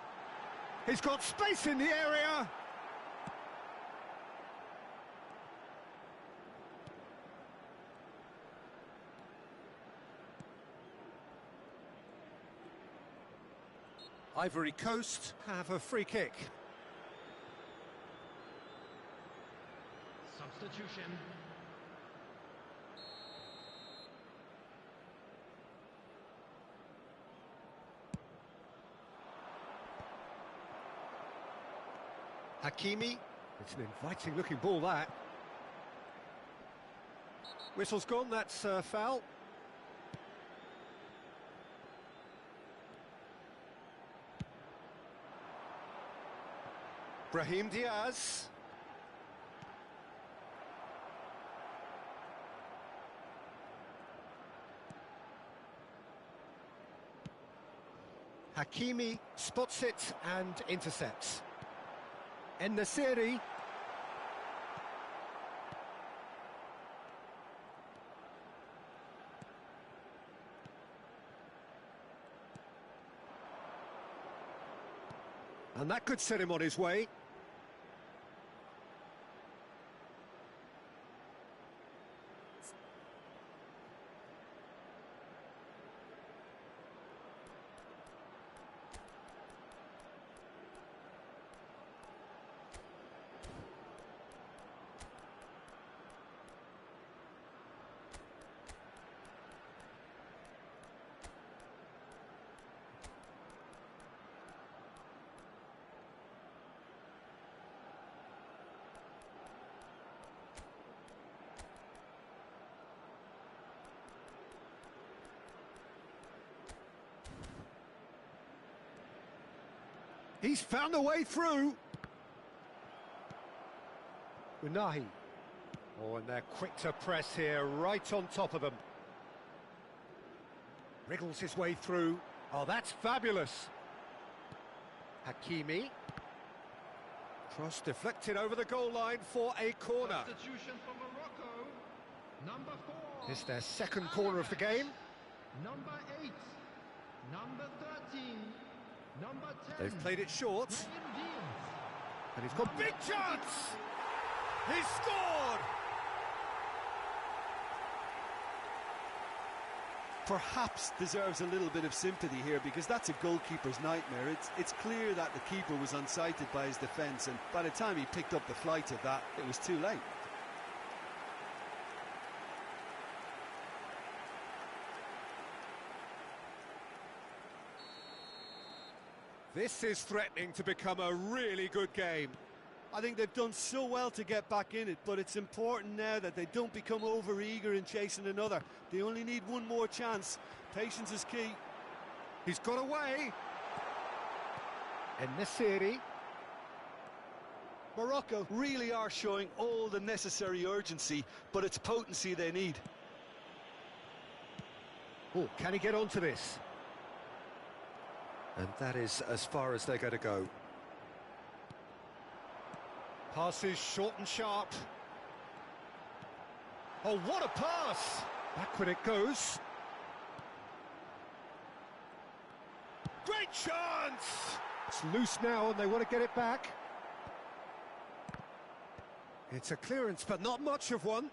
He's got space in the area. Ivory Coast have a free kick. Substitution. Hakimi. It's an inviting looking ball, that. Whistle's gone, that's foul. Brahim Diaz. Hakimi spots it and intercepts. En-Nesyri. And that could set him on his way. He's found a way through. Unahi. Oh, and they're quick to press here, right on top of them. Wriggles his way through. Oh, that's fabulous. Hakimi. Cross deflected over the goal line for a corner. Substitution for Morocco. Number 4. It's their second corner of the game. Number 8. Number 13. Number 10. They've played it short. And he's got big chance! He's scored! Perhaps deserves a little bit of sympathy here, because that's a goalkeeper's nightmare. It's clear that the keeper was unsighted by his defence, and by the time he picked up the flight of that, it was too late. This is threatening to become a really good game. I think they've done so well to get back in it, but it's important now that they don't become over-eager in chasing another. They only need one more chance. Patience is key. He's got away. En-Nesyri. Morocco really are showing all the necessary urgency, but it's potency they need. Oh, can he get onto this? And that is as far as they're going to go. Passes short and sharp. Oh, what a pass! Backward it goes. Great chance! It's loose now and they want to get it back. It's a clearance, but not much of one.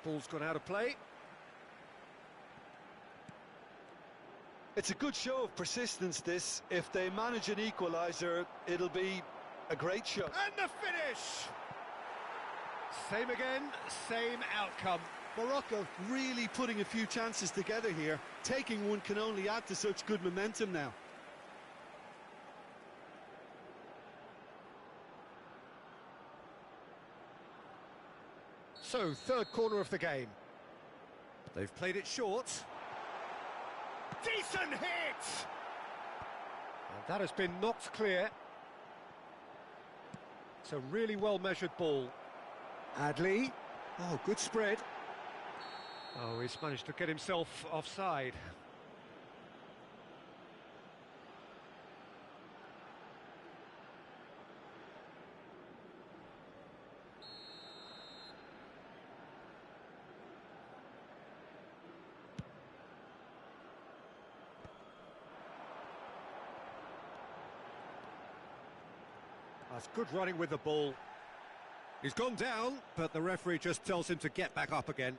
Ball's gone out of play. It's a good show of persistence, this. If they manage an equaliser, it'll be a great show. And the finish! Same again, same outcome. Morocco really putting a few chances together here. Taking one can only add to such good momentum now. So, third corner of the game. They've played it short. Decent hit! And that has been knocked clear. It's a really well-measured ball. Adli. Oh, good spread. Oh, he's managed to get himself offside. That's good running with the ball. He's gone down, but the referee just tells him to get back up again.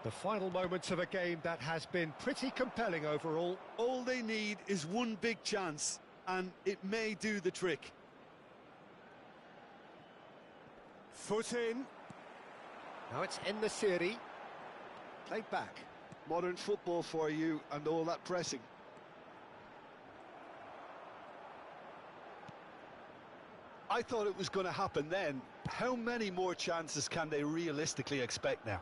The final moments of a game that has been pretty compelling overall. All they need is one big chance, and it may do the trick. Foot in. Now it's En-Nesyri. Played back. Modern football for you, and all that pressing. I thought it was going to happen then. How many more chances can they realistically expect now?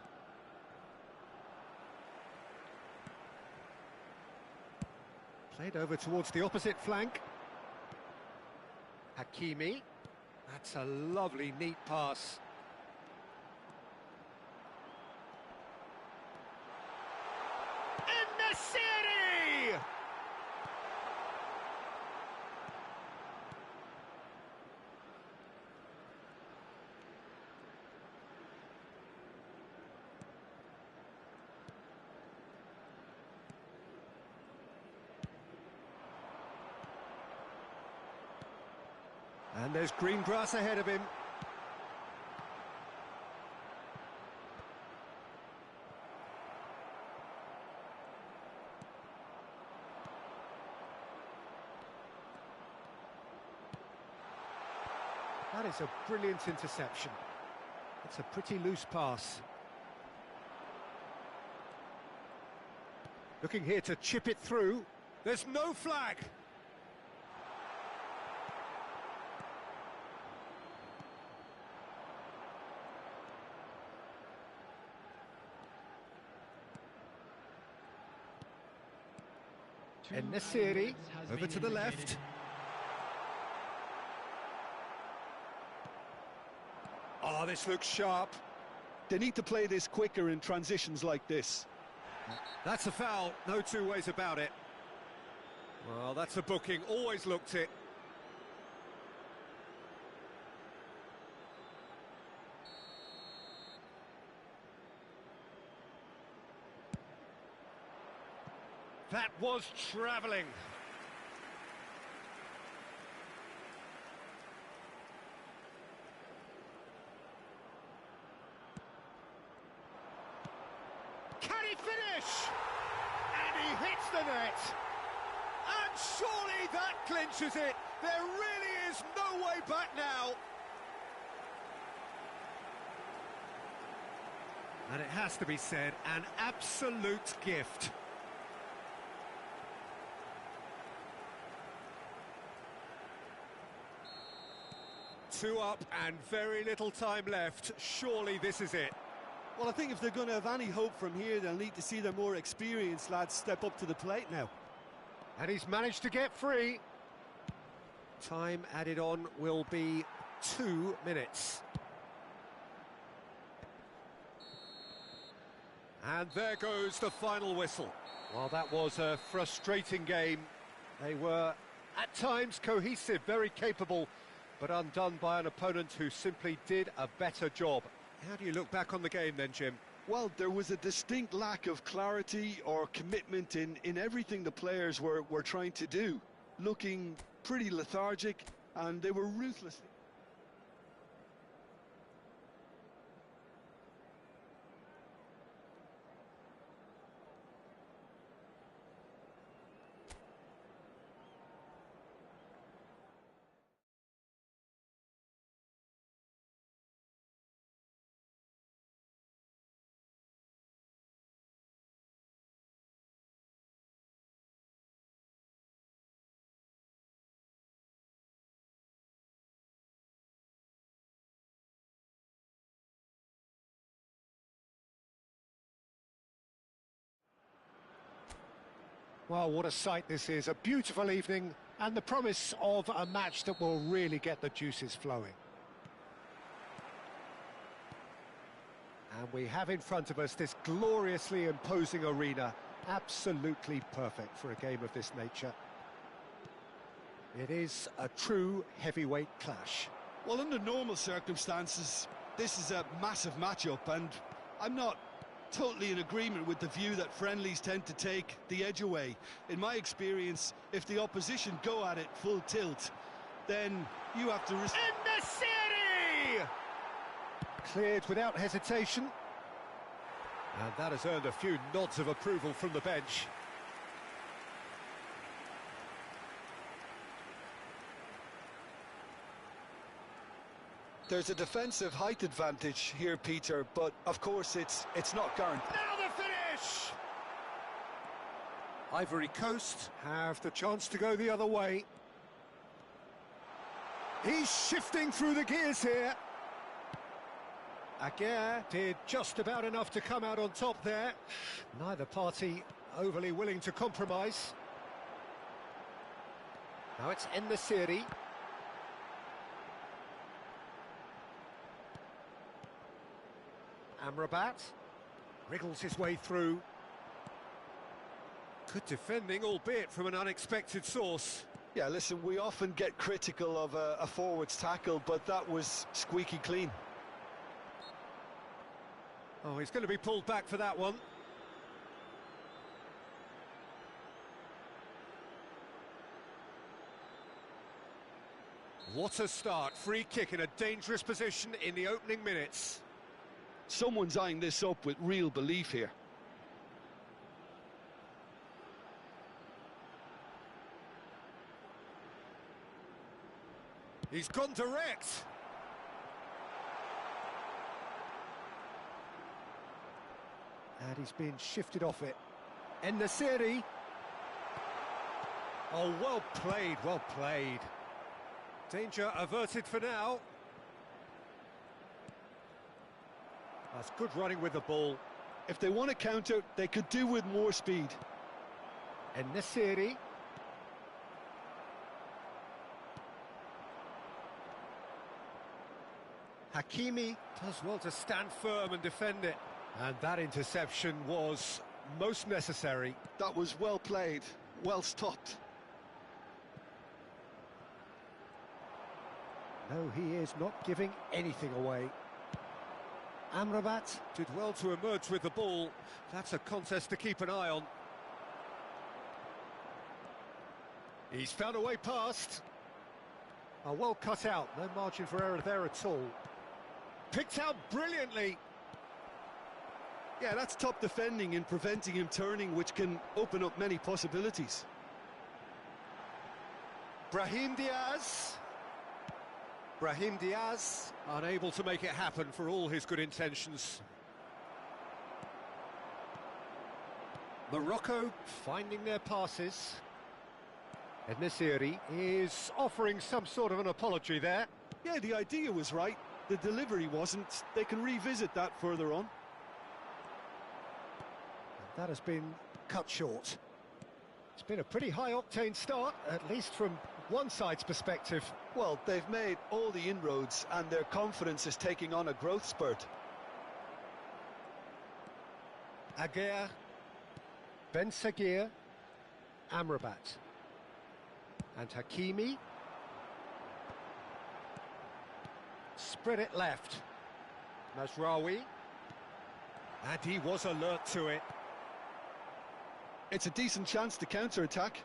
Played over towards the opposite flank. Hakimi. That's a lovely, neat pass. En-Nesyri! And there's green grass ahead of him. That is a brilliant interception. It's a pretty loose pass. Looking here to chip it through. There's no flag. En-Nesyri, over to the left. Oh, this looks sharp. They need to play this quicker in transitions like this. That's a foul, no two ways about it. Well, that's a booking, always looked it. That was travelling. Can he finish? And he hits the net. And surely that clinches it. There really is no way back now. And it has to be said, an absolute gift. 2 up and very little time left. Surely this is it. Well, I think if they're going to have any hope from here, they'll need to see their more experienced lads step up to the plate now. And he's managed to get free. Time added on will be 2 minutes. And there goes the final whistle. Well, that was a frustrating game. They were, at times, cohesive, very capable, but undone by an opponent who simply did a better job. How do you look back on the game then, Jim? Well, there was a distinct lack of clarity or commitment in everything the players were trying to do. Looking pretty lethargic, and they were ruthless. Well, what a sight this is. A beautiful evening and the promise of a match that will really get the juices flowing. And we have in front of us this gloriously imposing arena. Absolutely perfect for a game of this nature. It is a true heavyweight clash. Well, under normal circumstances, this is a massive matchup, and I'm not totally in agreement with the view that friendlies tend to take the edge away. In my experience, if the opposition go at it full tilt, then you have to... En-Nesyri! Cleared without hesitation. And that has earned a few nods of approval from the bench. There's a defensive height advantage here, Peter, but of course it's not guaranteed. Now the finish! Ivory Coast have the chance to go the other way. He's shifting through the gears here. Aguirre did just about enough to come out on top there. Neither party overly willing to compromise. Now it's En-Nesyri. Amrabat wriggles his way through. Good defending, albeit from an unexpected source. Yeah, listen, we often get critical of a forward's tackle, but that was squeaky clean. Oh, he's going to be pulled back for that one. What a start. Free kick in a dangerous position in the opening minutes. Someone's eyeing this up with real belief here. He's gone direct. And he's been shifted off it. En-Nesyri. Oh, well played, well played. Danger averted for now. That's good running with the ball. If they want to counter, they could do with more speed. En-Nesyri. Hakimi does well to stand firm and defend it. And that interception was most necessary. That was well played, well stopped. No, he is not giving anything away. Amrabat did well to emerge with the ball. That's a contest to keep an eye on. He's found a way past. Oh, well cut out, no margin for error there at all. Picked out brilliantly. Yeah, that's top defending in preventing him turning, which can open up many possibilities. Brahim Diaz. Brahim Diaz, unable to make it happen for all his good intentions. Morocco finding their passes. En-Nesyri is offering some sort of an apology there. Yeah, the idea was right. The delivery wasn't. They can revisit that further on. And that has been cut short. It's been a pretty high-octane start, at least from one side's perspective. Well, they've made all the inroads and their confidence is taking on a growth spurt. Aguirre, Ben Seguir, Amrabat, and Hakimi. Spread it left. Mazraoui. And he was alert to it. It's a decent chance to counter-attack.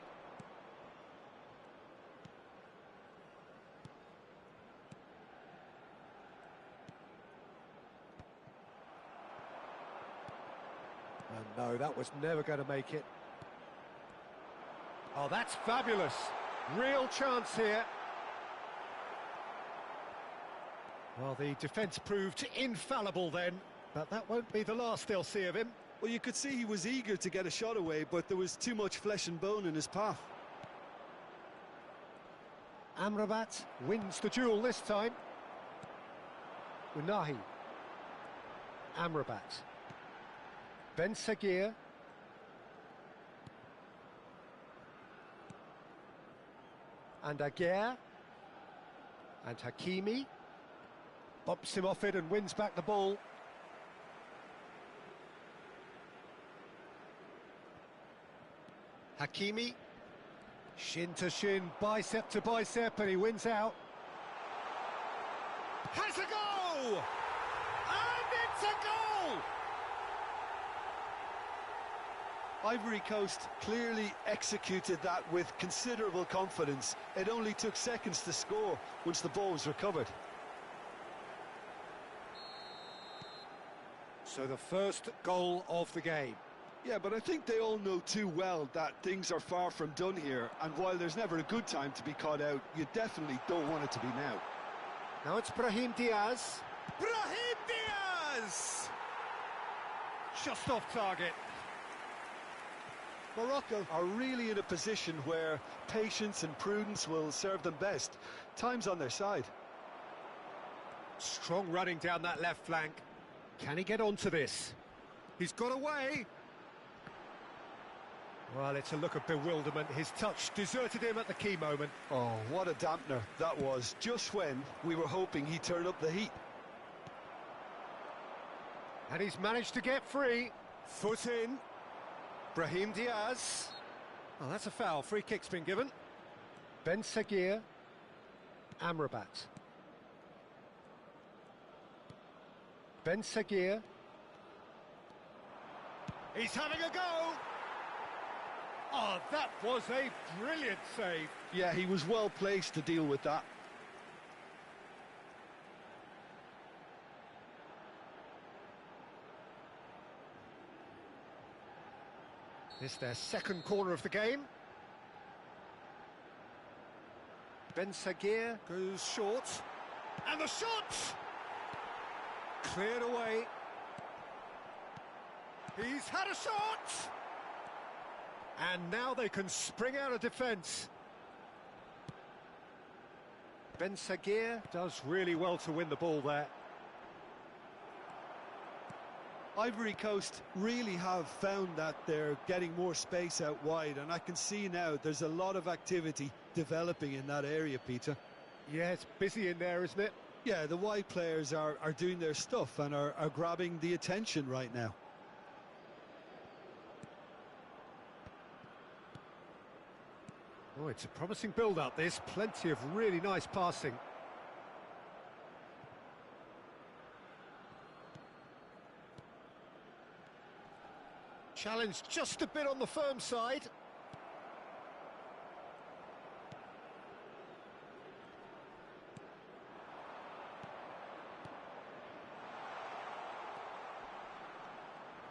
And no, that was never going to make it. Oh, that's fabulous. Real chance here. Well, the defence proved infallible then, but that won't be the last they'll see of him. Well, you could see he was eager to get a shot away, but there was too much flesh and bone in his path. Amrabat wins the duel this time. Unahi. Amrabat. Ben Seguir. And Aguirre. And Hakimi. Bumps him off it and wins back the ball. Hakimi. Shin to shin, bicep to bicep, and he wins out. Has a goal! And it's a goal! Ivory Coast clearly executed that with considerable confidence. It only took seconds to score once the ball was recovered. So the first goal of the game. Yeah, but I think they all know too well that things are far from done here, and while there's never a good time to be caught out, you definitely don't want it to be now. Now it's Brahim Diaz. Brahim Diaz! Just off target. Morocco are really in a position where patience and prudence will serve them best. Time's on their side. Strong running down that left flank. Can he get onto this? He's got away. Well, it's a look of bewilderment. His touch deserted him at the key moment. Oh, what a dampener that was, just when we were hoping he'd turn up the heat. And he's managed to get free. Foot in. Brahim Diaz. Oh, that's a foul. Free kick's been given. Ben Seguir. Amrabat. Ben Seguir. He's having a go. Oh, that was a brilliant save. Yeah, he was well placed to deal with that. This is their second corner of the game. Ben Seguir goes short. And the shot! Cleared away. He's had a shot! And now they can spring out of defence. Ben Seguir does really well to win the ball there. Ivory Coast really have found that they're getting more space out wide, and I can see now there's a lot of activity developing in that area, Peter. Yeah, it's busy in there, isn't it? Yeah, the wide players are doing their stuff and are grabbing the attention right now. Oh, it's a promising build-up, this. Plenty of really nice passing. Challenge just a bit on the firm side.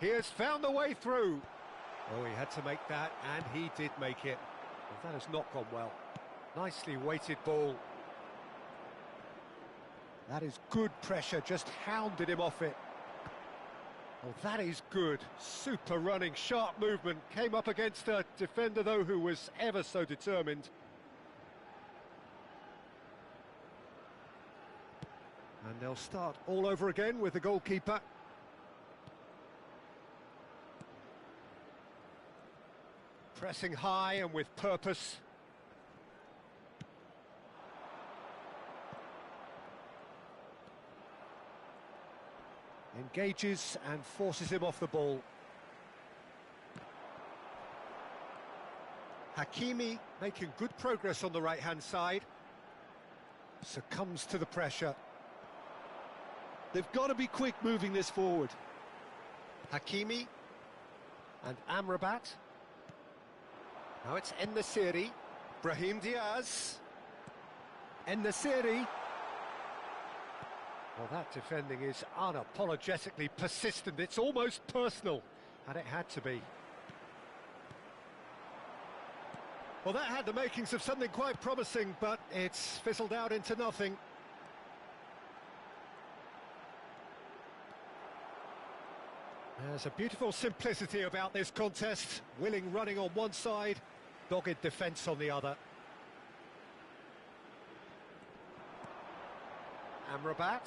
He has found the way through. Oh, he had to make that, and he did make it. Well, that has not gone well. Nicely weighted ball. That is good pressure, just hounded him off it. Oh, that is good. Super running, sharp movement. Came up against a defender, though, who was ever so determined. And they'll start all over again with the goalkeeper. Pressing high and with purpose. Engages and forces him off the ball. Hakimi making good progress on the right-hand side. Succumbs to the pressure. They've got to be quick moving this forward. Hakimi and Amrabat. Now it's En-Nesyri. Brahim Diaz. En-Nesyri. Well, that defending is unapologetically persistent. It's almost personal, and it had to be. Well, that had the makings of something quite promising, but it's fizzled out into nothing. There's a beautiful simplicity about this contest. Willing running on one side, dogged defence on the other. Amrabat.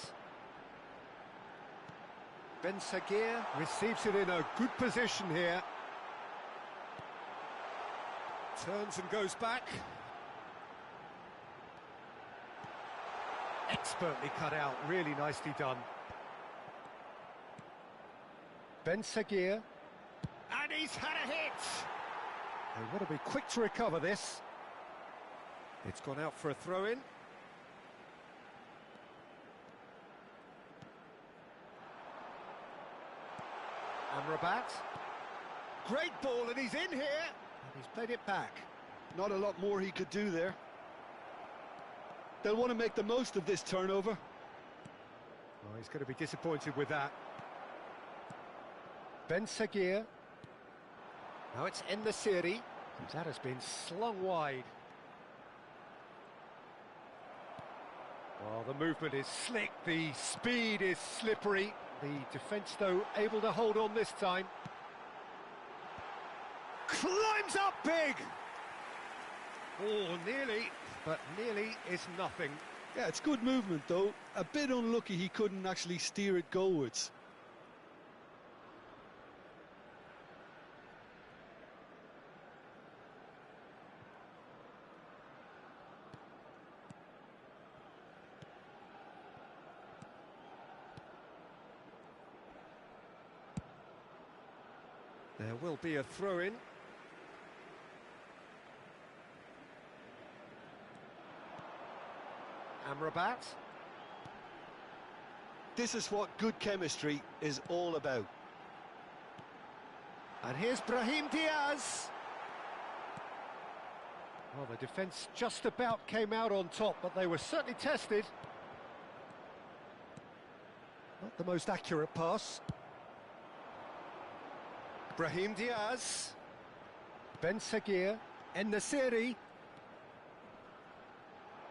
Ben Sagir receives it in a good position here. Turns and goes back. Expertly cut out, really nicely done. Ben Sagir. And he's had a hit! They want to be quick to recover this. It's gone out for a throw-in. Amrabat. Great ball, and he's in here. And he's played it back. Not a lot more he could do there. They'll want to make the most of this turnover. Oh, he's going to be disappointed with that. Ben Sagir. Now it's En-Nesyri. That has been slung wide. Well, the movement is slick, the speed is slippery. The defence, though, able to hold on this time. Climbs up big! Oh, nearly, but nearly is nothing. Yeah, it's good movement, though. A bit unlucky he couldn't actually steer it goalwards. There will be a throw-in. Amrabat. This is what good chemistry is all about. And here's Brahim Diaz. Well, the defence just about came out on top, but they were certainly tested. Not the most accurate pass. Brahim Diaz. Ben Sagir. En-Nesyri.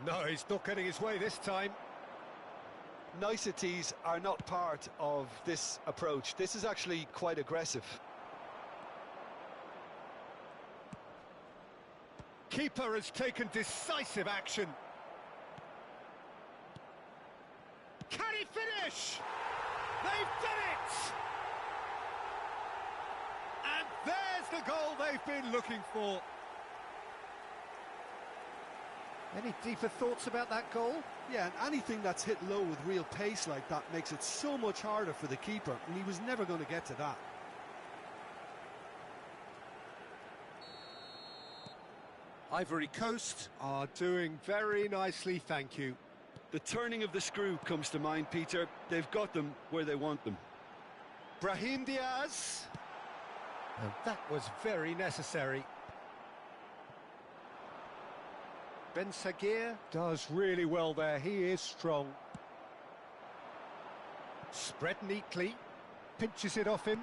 No, he's not getting his way this time. Niceties are not part of this approach. This is actually quite aggressive. Keeper has taken decisive action. Can he finish? They've done it! And there's the goal they've been looking for. Any deeper thoughts about that goal? Yeah, and anything that's hit low with real pace like that makes it so much harder for the keeper, and he was never going to get to that. Ivory Coast are doing very nicely, thank you. The turning of the screw comes to mind, Peter. They've got them where they want them. Brahim Diaz. And that was very necessary. Ben Sagir does really well there, he is strong. Spread neatly, pinches it off him.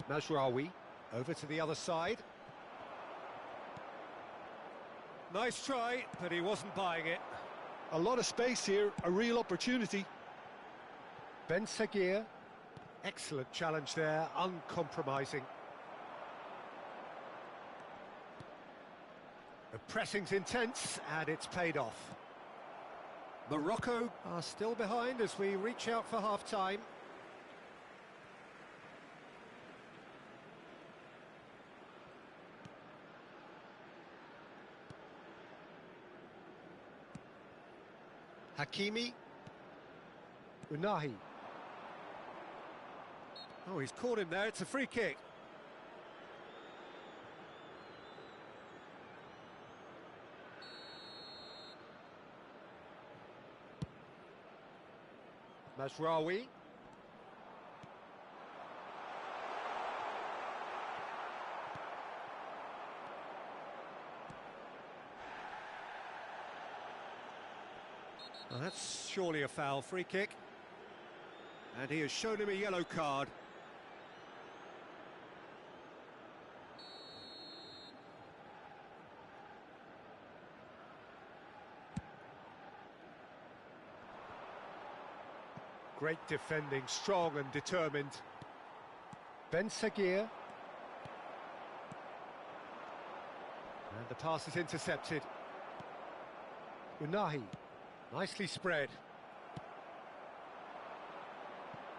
Mazraoui over to the other side. Nice try, but he wasn't buying it. A lot of space here, a real opportunity. Ben Sagir, excellent challenge there, uncompromising. The pressing's intense, and it's paid off. Morocco are still behind as we reach out for half-time. Hakimi. Unahi. Oh, he's caught him there. It's a free kick. Mazraoui. Well, that's surely a foul. Free kick. And he has shown him a yellow card. Great defending, strong and determined. Ben Seguir. And the pass is intercepted. Unahi, nicely spread.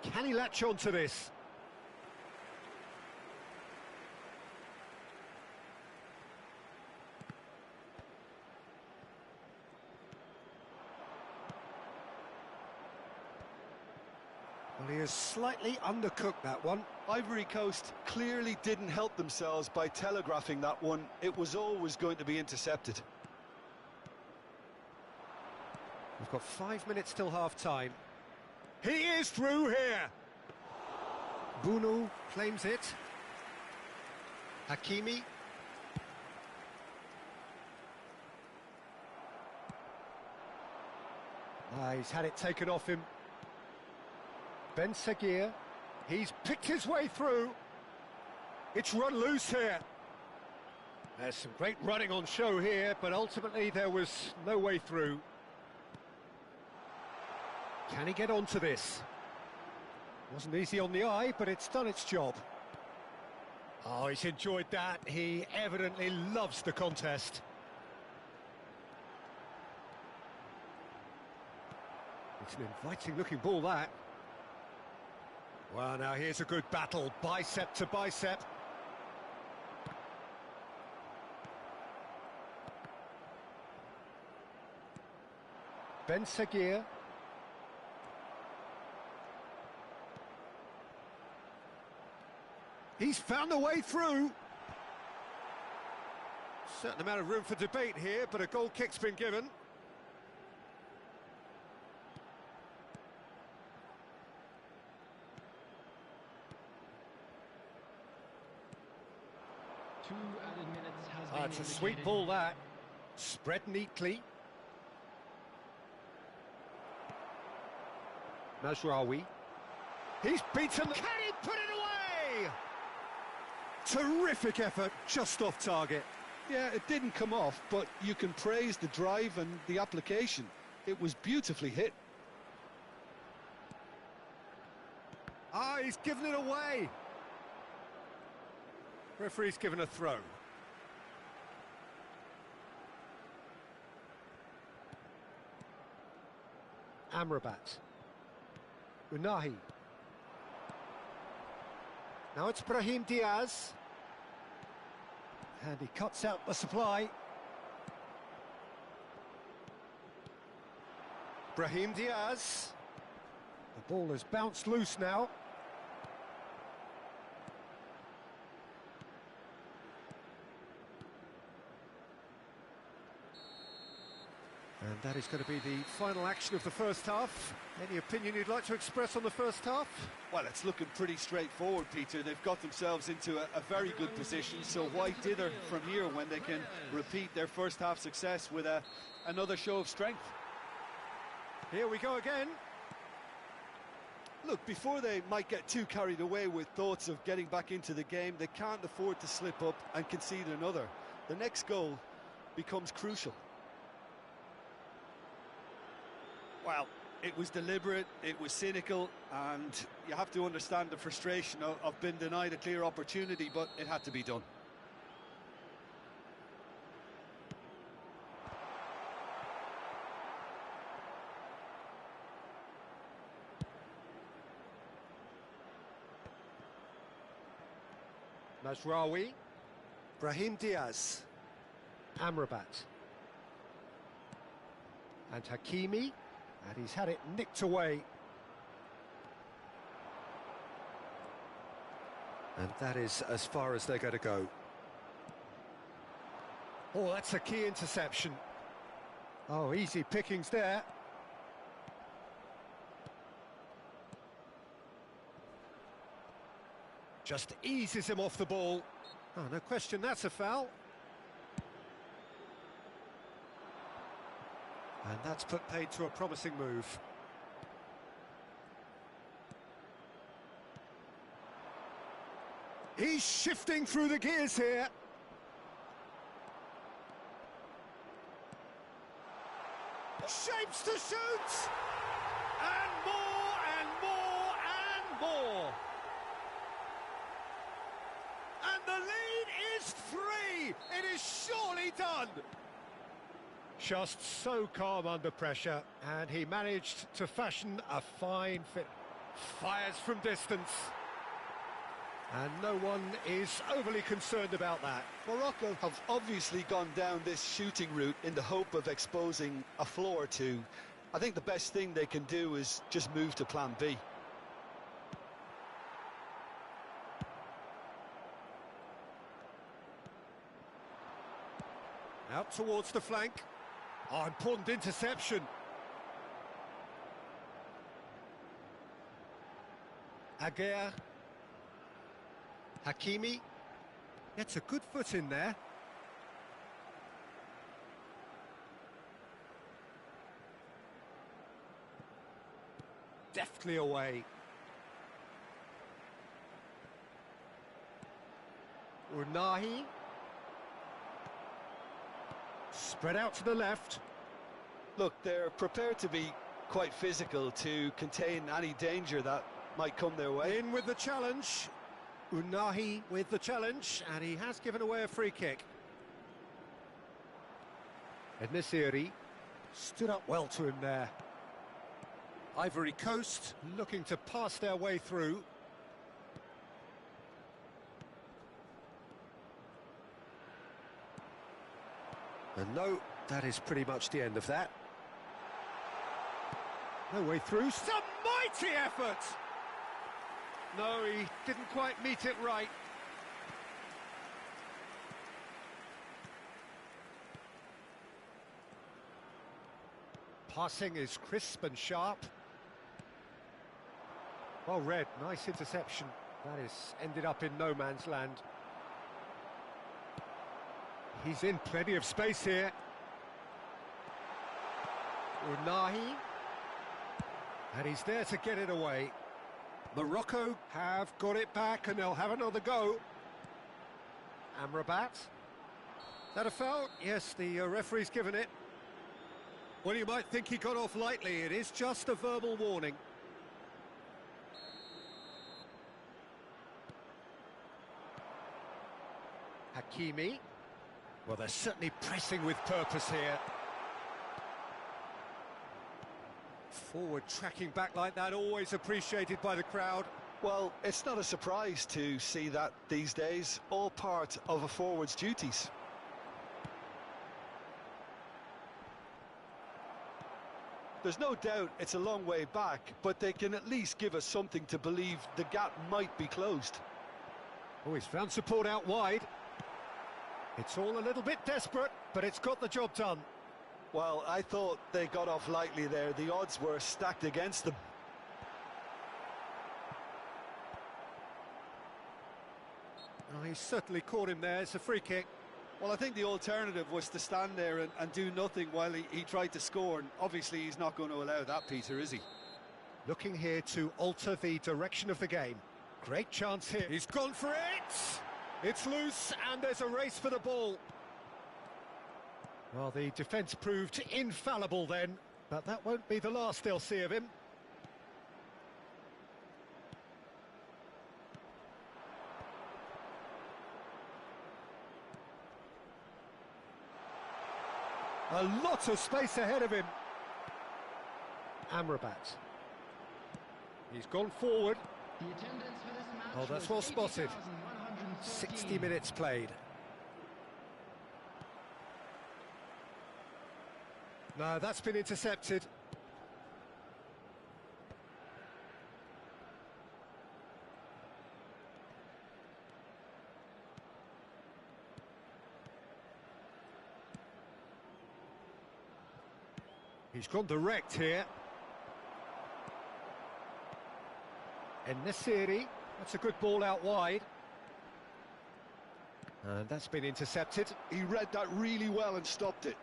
Can he latch on to this? Well, he has slightly undercooked that one. Ivory Coast clearly didn't help themselves by telegraphing that one. It was always going to be intercepted. We've got 5 minutes till half-time. He is through here! Bunu claims it. Hakimi. He's had it taken off him. Ben Seguir. He's picked his way through. It's run loose here. There's some great running on show here, but ultimately there was no way through. Can he get onto this? Wasn't easy on the eye, but it's done its job. Oh, he's enjoyed that. He evidently loves the contest. It's an inviting-looking ball, that. Well, now here's a good battle, bicep to bicep. Ben Seguir. He's found a way through. Certain amount of room for debate here, but a goal kick's been given. Two added minutes has been It's a sweet ball, that. Spread neatly. Mazraoui. He's beaten. Can he put it away? Terrific effort, just off target. Yeah, it didn't come off, but you can praise the drive and the application. It was beautifully hit. Ah, he's given it away. Referee's given a throw. Amrabat. Unahi. Now it's Brahim Diaz. And he cuts out the supply. Brahim Diaz. The ball has bounced loose now. And that is going to be the final action of the first half. Any opinion you'd like to express on the first half? Well, it's looking pretty straightforward, Peter. They've got themselves into a very good position, so why dither from here when they can repeat their first half success with another show of strength? Here we go again. Look, before they might get too carried away with thoughts of getting back into the game, they can't afford to slip up and concede another. The next goal becomes crucial. Well, it was deliberate, it was cynical, and you have to understand the frustration of being denied a clear opportunity, but it had to be done. Mazraoui. Brahim Diaz. Amrabat. And Hakimi. And he's had it nicked away. And that is as far as they're going to go. Oh, that's a key interception. Oh, easy pickings there. Just eases him off the ball. Oh, no question, that's a foul. And that's put paid to a promising move. He's shifting through the gears here. Shapes to shoot! And more, and more, and more! And the lead is 3! It is surely done! Just so calm under pressure, and he managed to fashion a fine fit. Fires from distance. And no one is overly concerned about that. Morocco have obviously gone down this shooting route in the hope of exposing a flaw or two. I think the best thing they can do is just move to plan B. Out towards the flank. Oh, important interception. Aguirre. Hakimi gets a good foot in there. Deftly away. Unahi. Spread out to the left. Look, they're prepared to be quite physical to contain any danger that might come their way. In with the challenge. Unahi with the challenge, and he has given away a free kick. Enesiri stood up well to him there. Ivory Coast looking to pass their way through. And no, that is pretty much the end of that. No way through. Some mighty effort! No, he didn't quite meet it right. Passing is crisp and sharp. Well read, nice interception. That is ended up in no man's land. He's in plenty of space here. Unahi. And he's there to get it away. Morocco have got it back and they'll have another go. Amrabat. Is that a foul? Yes, the referee's given it. Well, you might think he got off lightly. It is just a verbal warning. Hakimi. Well, they're certainly pressing with purpose here. Forward tracking back like that, always appreciated by the crowd. Well, it's not a surprise to see that these days, all part of a forward's duties. There's no doubt it's a long way back, but they can at least give us something to believe the gap might be closed. Oh, he's found support out wide. It's all a little bit desperate, but it's got the job done. Well, I thought they got off lightly there. The odds were stacked against them. Oh, he's certainly caught him there. It's a free kick. Well, I think the alternative was to stand there and do nothing while he tried to score. And obviously, he's not going to allow that, Peter, is he? Looking here to alter the direction of the game. Great chance here. He's gone for it! It's loose, and there's a race for the ball. Well, the defence proved infallible then, but that won't be the last they'll see of him. A lot of space ahead of him. Amrabat. He's gone forward. The attendance for this match Oh, that's well spotted. 60 minutes played. No, that's been intercepted. He's gone direct here. En-Nesyri, that's a good ball out wide. And that's been intercepted. He read that really well and stopped it.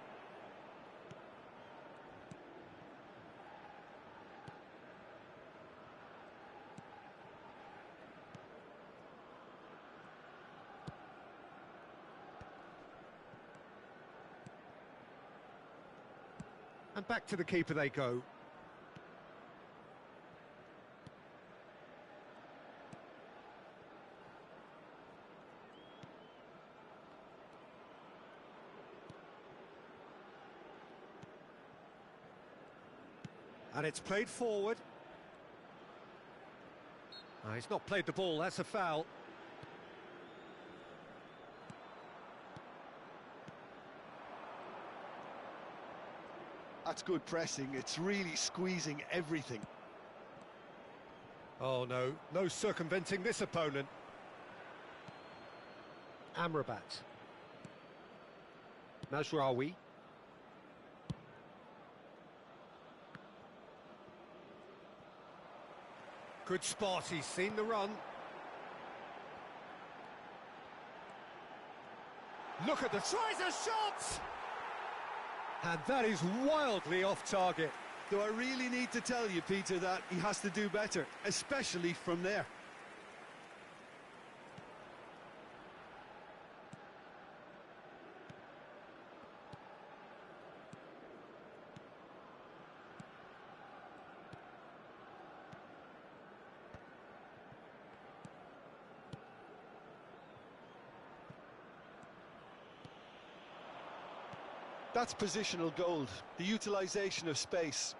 And back to the keeper they go. And it's played forward. Oh, he's not played the ball, that's a foul. That's good pressing. It's really squeezing everything. Oh no, no circumventing this opponent. Amrabat. Mazraoui. Good spot, he's seen the run. Look at the tries a shot! And that is wildly off target. Do I really need to tell you, Peter, that he has to do better, especially from there? That's positional gold, the utilisation of space.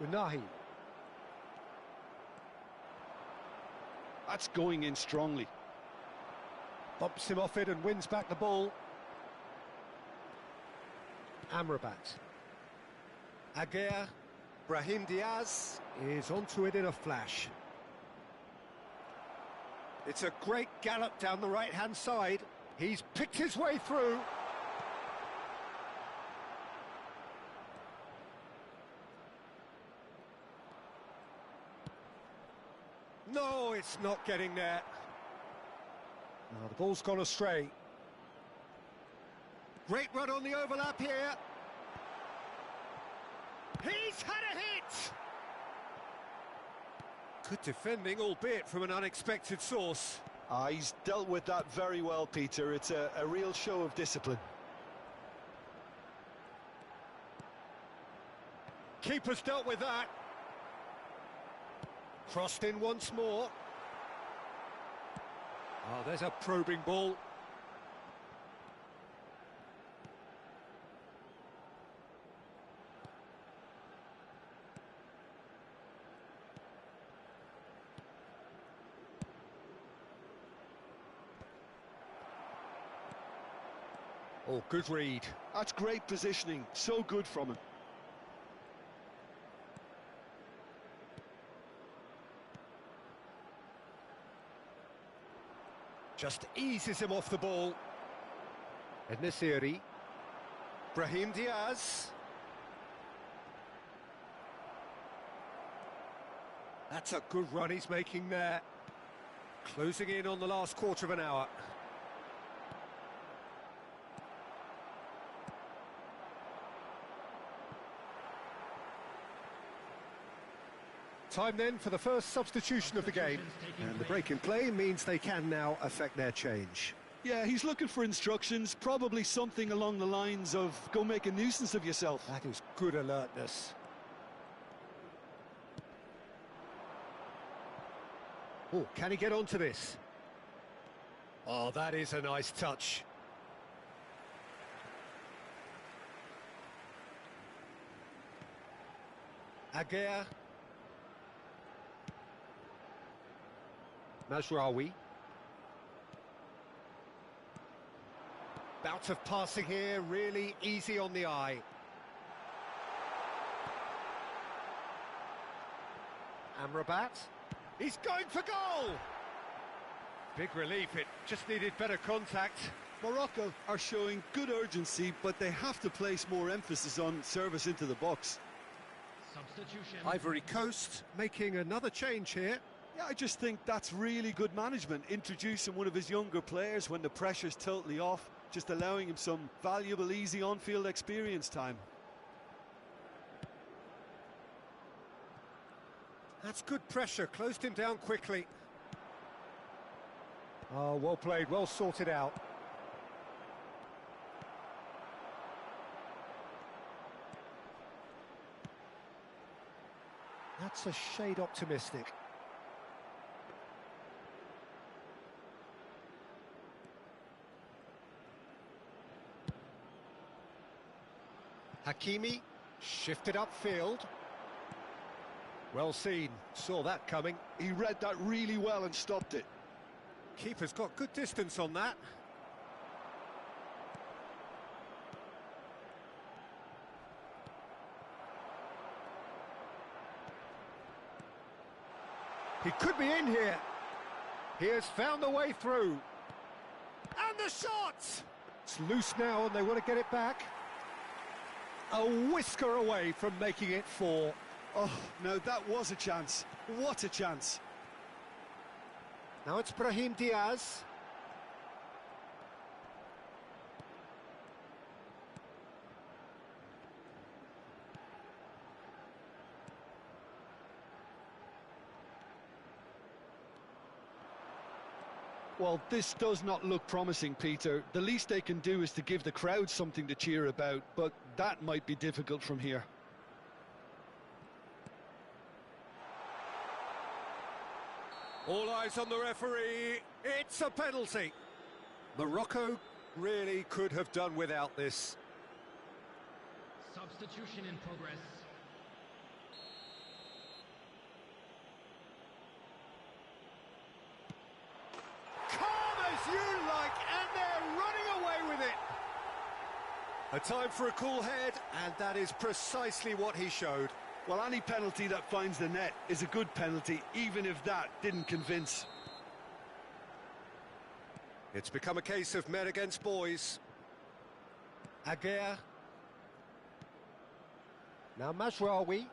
Unahi. That's going in strongly. Bumps him off it and wins back the ball. Amrabat. Aguirre. Brahim Diaz is onto it in a flash. It's a great gallop down the right-hand side. He's picked his way through. No, it's not getting there. Oh, the ball's gone astray. Great run on the overlap here. He's had a hit! Good defending, albeit from an unexpected source. He's dealt with that very well, Peter. It's a real show of discipline. Keeper's dealt with that. Crossed in once more. Oh, there's a probing ball. Oh, good read. That's great positioning. So good from him. Just eases him off the ball. En-Nesyri. Brahim Diaz. That's a good run he's making there. Closing in on the last quarter of an hour. Time then for the first substitution of the game. And the break in play means they can now affect their change. Yeah, he's looking for instructions, probably something along the lines of go make a nuisance of yourself. That is good alertness. Oh, can he get onto this? Oh, that is a nice touch. Mazraoui. Bout of passing here, really easy on the eye. Amrabat. He's going for goal! Big relief, it just needed better contact. Morocco are showing good urgency, but they have to place more emphasis on service into the box. Substitution. Ivory Coast making another change here. Yeah, I just think that's really good management, introducing one of his younger players when the pressure's totally off, just allowing him some valuable, easy on-field experience time. That's good pressure, closed him down quickly. Oh, well played, well sorted out. That's a shade optimistic. Hakimi shifted upfield. Well seen, saw that coming. He read that really well and stopped it. Keeper's got good distance on that. He could be in here. He has found a way through. And the shot! It's loose now and they want to get it back. A whisker away from making it 4. Oh, no, that was a chance. What a chance. Now it's Brahim Diaz. Well, this does not look promising, Peter. The least they can do is to give the crowd something to cheer about, but that might be difficult from here. All eyes on the referee. It's a penalty. Morocco really could have done without this. Substitution in progress. Calm as you like, and they're running away with it. A time for a cool head, and that is precisely what he showed. Well, any penalty that finds the net is a good penalty, even if that didn't convince. It's become a case of men against boys. Aguirre. Now Mazraoui.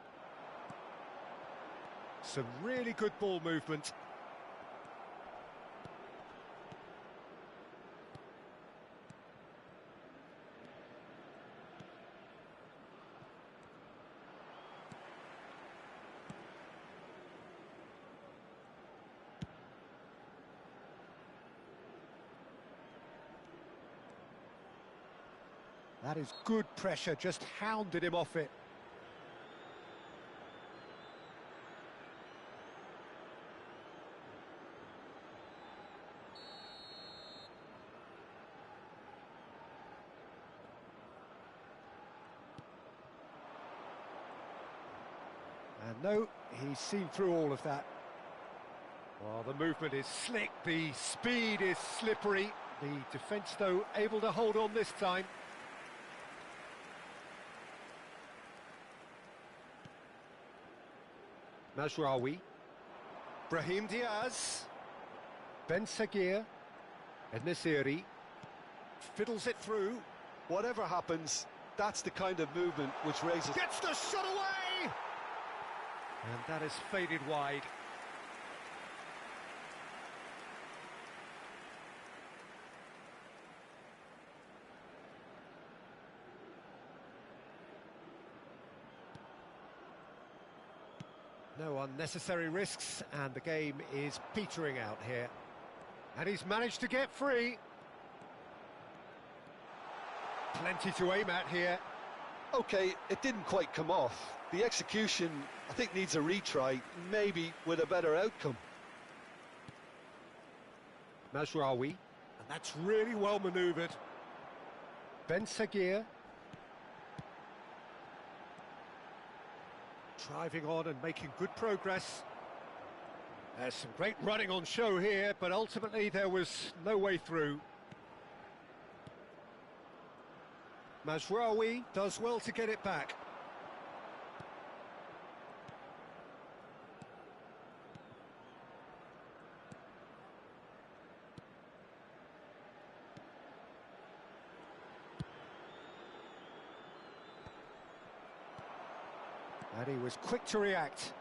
Some really good ball movement. That is good pressure, just hounded him off it. And no, he's seen through all of that. Well, the movement is slick, the speed is slippery. The defence, though, able to hold on this time. Mazraoui, Brahim Diaz, Ben Seguir, El-Nesyri, fiddles it through. Whatever happens, that's the kind of movement which raises... Gets the shot away! And that is faded wide. No unnecessary risks, and the game is petering out here. And he's managed to get free. Plenty to aim at here. OK, it didn't quite come off. The execution, I think, needs a retry, maybe with a better outcome. Mazraoui, and that's really well manoeuvred. Ben Seguir. Driving on and making good progress. There's some great running on show here, but ultimately there was no way through. Mazraoui does well to get it back. And he was quick to react.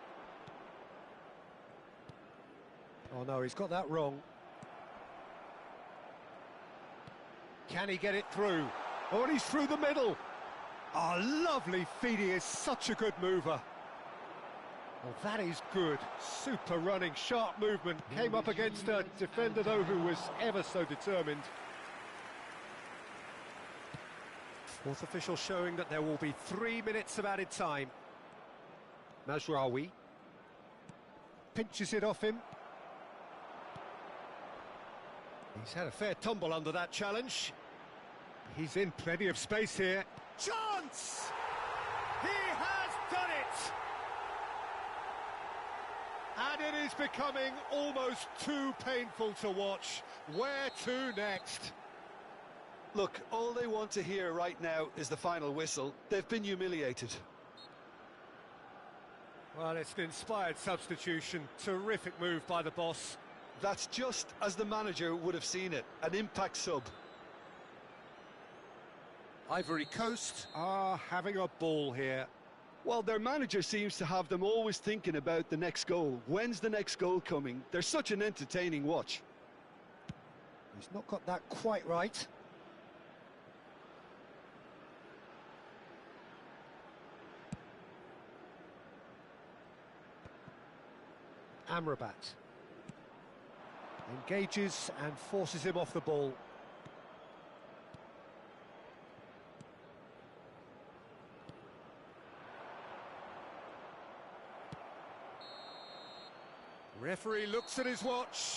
Oh no, he's got that wrong. Can he get it through? Oh, and he's through the middle. Oh, lovely feed. He is such a good mover. Well, that is good. Super running, sharp movement. Came up against a defender, though, who was ever so determined. Fourth official showing that there will be 3 minutes of added time. Mazraoui pinches it off him. He's had a fair tumble under that challenge. He's in plenty of space here. Chance! He has done it! And it is becoming almost too painful to watch. Where to next? Look, all they want to hear right now is the final whistle. They've been humiliated. Well, it's an inspired substitution. Terrific move by the boss. That's just as the manager would have seen it, an impact sub. Ivory Coast are having a ball here. Well, their manager seems to have them always thinking about the next goal. When's the next goal coming? They're such an entertaining watch. He's not got that quite right. Amrabat engages and forces him off the ball. Referee looks at his watch.